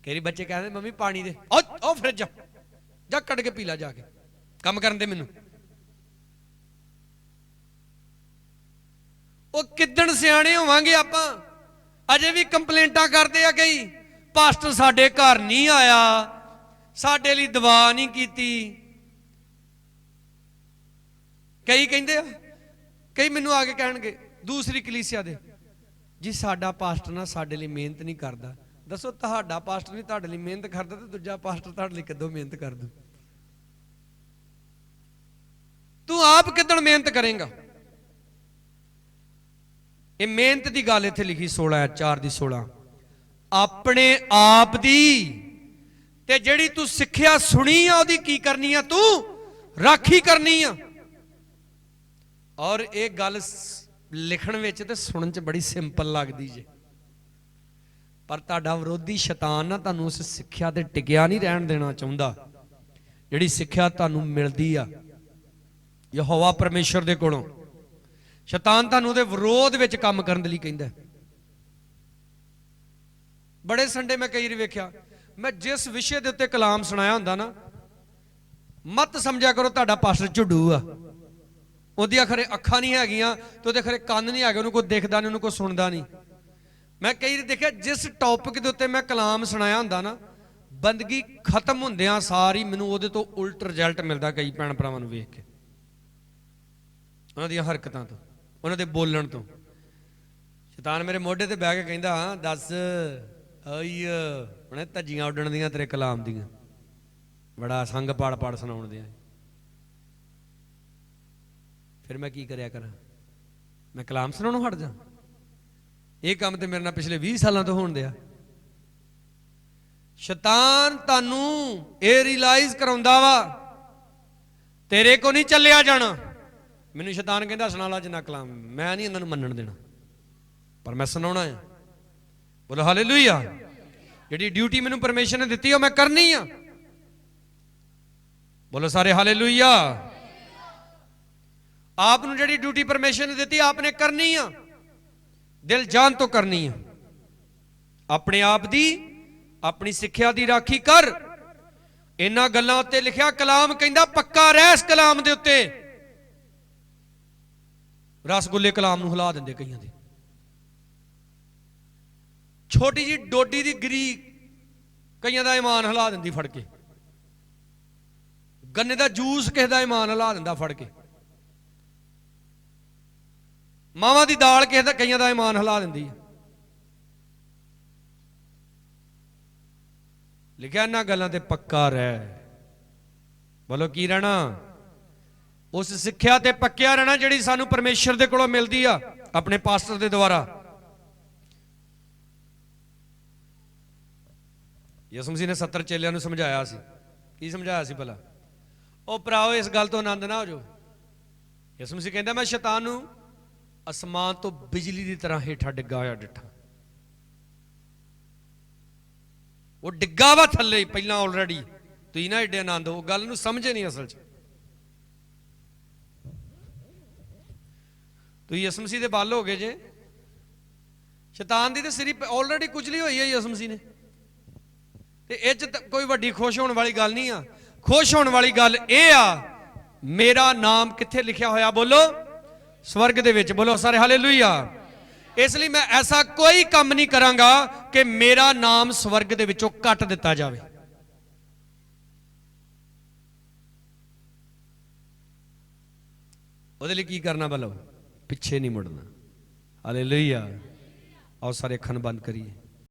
ਕਈ ਬੱਚੇ ਕਹਿੰਦੇ ਮੰਮੀ ਪਾਣੀ ਦੇ, ਉਹ ਫਰਿੱਜ ਜਾ ਕੱਢ ਕੇ ਪੀ ਲਾ, ਜਾ ਕੇ ਕੰਮ ਕਰਨ ਦੇ ਮੈਨੂੰ। ਉਹ ਕਿੱਦਣ ਸਿਆਣੇ ਹੋਵਾਂਗੇ ਆਪਾਂ? ਅਜੇ ਵੀ ਕੰਪਲੇਂਟਾਂ ਕਰਦੇ ਆ ਕਈ, ਪਾਸਟਰ ਸਾਡੇ ਘਰ ਨਹੀਂ ਆਇਆ, ਸਾਡੇ ਲਈ ਦੁਆ ਨਹੀਂ ਕੀਤੀ। ਕਈ ਕਹਿੰਦੇ ਆ, ਕਈ ਮੈਨੂੰ ਆ ਕੇ ਕਹਿਣਗੇ ਦੂਸਰੀ ਕਲੀਸਿਆ ਦੇ, ਜੀ ਸਾਡਾ ਪਾਸਟਰ ਨਾ ਸਾਡੇ ਲਈ ਮਿਹਨਤ ਨਹੀਂ ਕਰਦਾ। ਦੱਸੋ ਤੁਹਾਡਾ ਪਾਸਟਰ ਨਹੀਂ ਤੁਹਾਡੇ ਲਈ ਮਿਹਨਤ ਕਰਦਾ ਤੇ ਦੂਜਾ ਪਾਸਟਰ ਤੁਹਾਡੇ ਲਈ ਕਿੱਦੋਂ ਮਿਹਨਤ ਕਰ ਦੂ? ਤੂੰ ਆਪ ਕਿੱਦਣ ਮਿਹਨਤ ਕਰੇਗਾ? ਇਹ ਮਿਹਨਤ ਦੀ ਗੱਲ ਇੱਥੇ ਲਿਖੀ 16:4 ਆਪਣੇ ਆਪ ਦੀ, ਤੇ ਜਿਹੜੀ ਤੂੰ ਸਿੱਖਿਆ ਸੁਣੀ ਆ ਉਹਦੀ ਕੀ ਕਰਨੀ ਆ? ਤੂੰ ਰਾਖੀ ਕਰਨੀ ਆ। ਔਰ ਇਹ ਗੱਲ ਲਿਖਣ ਵਿੱਚ ਤੇ ਸੁਣਨ 'ਚ ਬੜੀ ਸਿੰਪਲ ਲੱਗਦੀ ਜੇ, ਪਰ ਤੁਹਾਡਾ ਵਿਰੋਧੀ ਸ਼ੈਤਾਨ ਨਾ ਤੁਹਾਨੂੰ ਉਸ ਸਿੱਖਿਆ ਤੇ ਟਿਕਿਆ ਨਹੀਂ ਰਹਿਣ ਦੇਣਾ ਚਾਹੁੰਦਾ, ਜਿਹੜੀ ਸਿੱਖਿਆ ਤੁਹਾਨੂੰ ਮਿਲਦੀ ਆ ਯਹੋਵਾ ਪਰਮੇਸ਼ਰ ਦੇ ਕੋਲੋਂ। ਸ਼ੈਤਾਨ ਤੁਹਾਨੂੰ ਉਹਦੇ ਵਿਰੋਧ ਵਿੱਚ ਕੰਮ ਕਰਨ ਦੇ ਲਈ ਕਹਿੰਦਾ। ਬੜੇ ਸੰਡੇ ਮੈਂ ਕਈ ਵਾਰੀ ਵੇਖਿਆ, ਮੈਂ ਜਿਸ ਵਿਸ਼ੇ ਦੇ ਉੱਤੇ ਕਲਾਮ ਸੁਣਾਇਆ ਹੁੰਦਾ ਨਾ, ਮਤ ਸਮਝਿਆ ਕਰੋ ਤੁਹਾਡਾ ਪਾਸਟਰ ਝੁੱਡੂ ਆ, ਉਹਦੀਆਂ ਖਰੇ ਅੱਖਾਂ ਨਹੀਂ ਹੈਗੀਆਂ ਤੇ ਉਹਦੇ ਖਰੇ ਕੰਨ ਨਹੀਂ ਹੈਗੇ, ਉਹਨੂੰ ਕੋਈ ਦਿਖਦਾ ਨਹੀਂ, ਉਹਨੂੰ ਕੋਈ ਸੁਣਦਾ ਨਹੀਂ। ਮੈਂ ਕਈ ਵਾਰੀ ਦੇਖਿਆ ਜਿਸ ਟੌਪਿਕ ਦੇ ਉੱਤੇ ਮੈਂ ਕਲਾਮ ਸੁਣਾਇਆ ਹੁੰਦਾ ਨਾ, ਬੰਦਗੀ ਖਤਮ ਹੁੰਦਿਆਂ ਸਾਰੀ ਮੈਨੂੰ ਉਹਦੇ ਤੋਂ ਉਲਟ ਰਿਜ਼ਲਟ ਮਿਲਦਾ ਕਈ ਭੈਣ ਭਰਾਵਾਂ ਨੂੰ ਵੇਖ ਕੇ, ਉਹਨਾਂ ਦੀਆਂ ਹਰਕਤਾਂ ਤੋਂ, ਉਹਨਾਂ ਦੇ ਬੋਲਣ ਤੋਂ। ਸ਼ੈਤਾਨ ਮੇਰੇ ਮੋਢੇ ਤੇ ਬਹਿ ਕੇ ਕਹਿੰਦਾ, ਹਾਂ ਦੱਸ ਆਈ ਹੁਣੇ ਧੱਜੀਆਂ ਉੱਡਣ ਦੀਆਂ ਤੇਰੇ ਕਲਾਮ ਦੀਆਂ, ਬੜਾ ਸੰਗ ਪਾੜ ਸੁਣਾਉਣ ਦੀਆਂ। ਫਿਰ ਮੈਂ ਕੀ ਕਰਿਆ ਕਰਾਂ? ਮੈਂ ਕਲਾਮ ਸੁਣਾਉਣੋਂ ਹਟ ਜਾ? ਇਹ ਕੰਮ ਤੇ ਮੇਰੇ ਨਾਲ ਪਿਛਲੇ 20 ਸਾਲਾਂ ਤੋਂ ਹੋਣ ਦਿਆ। ਸ਼ੈਤਾਨ ਤੁਹਾਨੂੰ ਇਹ ਰਿਅਲਾਈਜ਼ ਕਰਾਉਂਦਾ ਵਾ ਤੇਰੇ ਕੋ ਨਹੀਂ ਚੱਲਿਆ ਜਾਣਾ। ਮੈਨੂੰ ਸ਼ੈਤਾਨ ਕਹਿੰਦਾ ਸੁਣਾ ਲਾ ਜਿੰਨਾ ਕਲਾਮ, ਮੈਂ ਨਹੀਂ ਇਹਨਾਂ ਨੂੰ ਮੰਨਣ ਦੇਣਾ, ਪਰ ਮੈਂ ਸੁਣਾਉਣਾ ਆ। ਬੋਲੋ ਹਾਲੇਲੂਇਆ। ਜਿਹੜੀ ਡਿਊਟੀ ਮੈਨੂੰ ਪਰਮੇਸ਼ਰ ਨੇ ਦਿੱਤੀ ਉਹ ਮੈਂ ਕਰਨੀ ਆ। ਬੋਲੋ ਸਾਰੇ ਹਾਲੇਲੂਇਆ। ਆਪ ਨੂੰ ਜਿਹੜੀ ਡਿਊਟੀ ਪਰਮੇਸ਼ਰ ਨੇ ਦਿੱਤੀ ਆਪ ਨੇ ਕਰਨੀ ਆ, ਦਿਲ ਜਾਨ ਤੋਂ ਕਰਨੀ ਆ। ਆਪਣੇ ਆਪ ਦੀ, ਆਪਣੀ ਸਿੱਖਿਆ ਦੀ ਰਾਖੀ ਕਰ। ਇਹਨਾਂ ਗੱਲਾਂ ਉੱਤੇ ਲਿਖਿਆ ਕਲਾਮ ਕਹਿੰਦਾ ਪੱਕਾ ਰਹਿ ਇਸ ਕਲਾਮ ਦੇ ਉੱਤੇ। ਰਸਗੁੱਲੇ ਕਲਾਮ ਨੂੰ ਹਿਲਾ ਦਿੰਦੇ ਕਈਆਂ ਦੇ। ਛੋਟੀ ਜੀ ਡੋਡੀ ਦੀ ਗਰੀ ਕਈਆਂ ਦਾ ਈਮਾਨ ਹਿਲਾ ਦਿੰਦੀ ਫੜ ਕੇ। ਗੰਨੇ ਦਾ ਜੂਸ ਕਿਸੇ ਦਾ ਈਮਾਨ ਹਿਲਾ ਦਿੰਦਾ ਫੜ ਕੇ। ਮਾਵਾਂ ਦੀ ਦਾਲ ਕਿਸੇ ਦਾ, ਕਈਆਂ ਦਾ ਈਮਾਨ ਹਿਲਾ ਦਿੰਦੀ ਹੈ। ਲਿਖਿਆ ਇਹਨਾਂ ਗੱਲਾਂ ਤੇ ਪੱਕਾ ਰਹਿ। ਬੋਲੋ ਕੀ ਰਹਿਣਾ? ਉਸ ਸਿੱਖਿਆ ਤੇ ਪੱਕਿਆ ਰਹਿਣਾ ਜਿਹੜੀ ਸਾਨੂੰ ਪਰਮੇਸ਼ਰ ਦੇ ਕੋਲੋਂ ਮਿਲਦੀ ਆ ਆਪਣੇ ਪਾਸਟਰ ਦੇ ਦੁਆਰਾ। ਯਿਸੂ ਮਸੀਹ ਨੇ 70 ਚੇਲਿਆਂ ਨੂੰ ਸਮਝਾਇਆ ਸੀ। ਕੀ ਸਮਝਾਇਆ ਸੀ ਭਲਾ? ਉਹ ਭਰਾਓ ਇਸ ਗੱਲ ਤੋਂ ਆਨੰਦ ਨਾ ਹੋ ਜਾਓ ਯਿਸੂ ਮਸੀਹ ਕਹਿੰਦਾ ਮੈਂ ਸ਼ੈਤਾਨ ਨੂੰ ਅਸਮਾਨ ਤੋਂ ਬਿਜਲੀ ਦੀ ਤਰ੍ਹਾਂ ਹੇਠਾਂ ਡਿੱਗਾ ਹੋਇਆ ਡਿੱਠਾ। ਉਹ ਡਿੱਗਾ ਵਾ ਥੱਲੇ ਪਹਿਲਾਂ ਆਲਰੇਡੀ। ਤੁਸੀਂ ਨਾ ਏਡੇ ਆਨੰਦ ਹੋ, ਗੱਲ ਨੂੰ ਸਮਝੇ ਨਹੀਂ ਅਸਲ 'ਚ। ਤੁਸੀਂ ਯਿਸੂ ਮਸੀਹ ਦੇ ਬਲ ਹੋ ਗਏ ਜੇ। ਸ਼ੈਤਾਨ ਦੀ ਤੇ ਸਿਰੀ ਆਲਰੇਡੀ ਕੁਚਲੀ ਹੋਈ ਹੈ ਯਿਸੂ ਮਸੀਹ ਨੇ, ਤੇ ਇਹ 'ਚ ਕੋਈ ਵੱਡੀ ਖੁਸ਼ ਹੋਣ ਵਾਲੀ ਗੱਲ ਨਹੀਂ ਆ। ਖੁਸ਼ ਹੋਣ ਵਾਲੀ ਗੱਲ ਇਹ ਆ, ਮੇਰਾ ਨਾਮ ਕਿੱਥੇ ਲਿਖਿਆ ਹੋਇਆ? ਬੋਲੋ, ਸਵਰਗ ਦੇ ਵਿੱਚ। ਬੋਲੋ ਸਾਰੇ ਹਾਲੇਲੂਇਆ। ਇਸ ਲਈ ਮੈਂ ਐਸਾ ਕੋਈ ਕੰਮ ਨਹੀਂ ਕਰਾਂਗਾ ਕਿ ਮੇਰਾ ਨਾਮ ਸਵਰਗ ਦੇ ਵਿੱਚੋਂ ਕੱਟ ਦਿੱਤਾ ਜਾਵੇ। ਉਹਦੇ ਲਈ ਕੀ ਕਰਨਾ? ਬੋਲੋ, ਪਿੱਛੇ ਨਹੀਂ ਮੁੜਨਾ। ਹਾਲੇਲੂਇਆ। ਆਓ ਸਾਰੇ ਅੱਖਾਂ ਬੰਦ ਕਰੀਏ।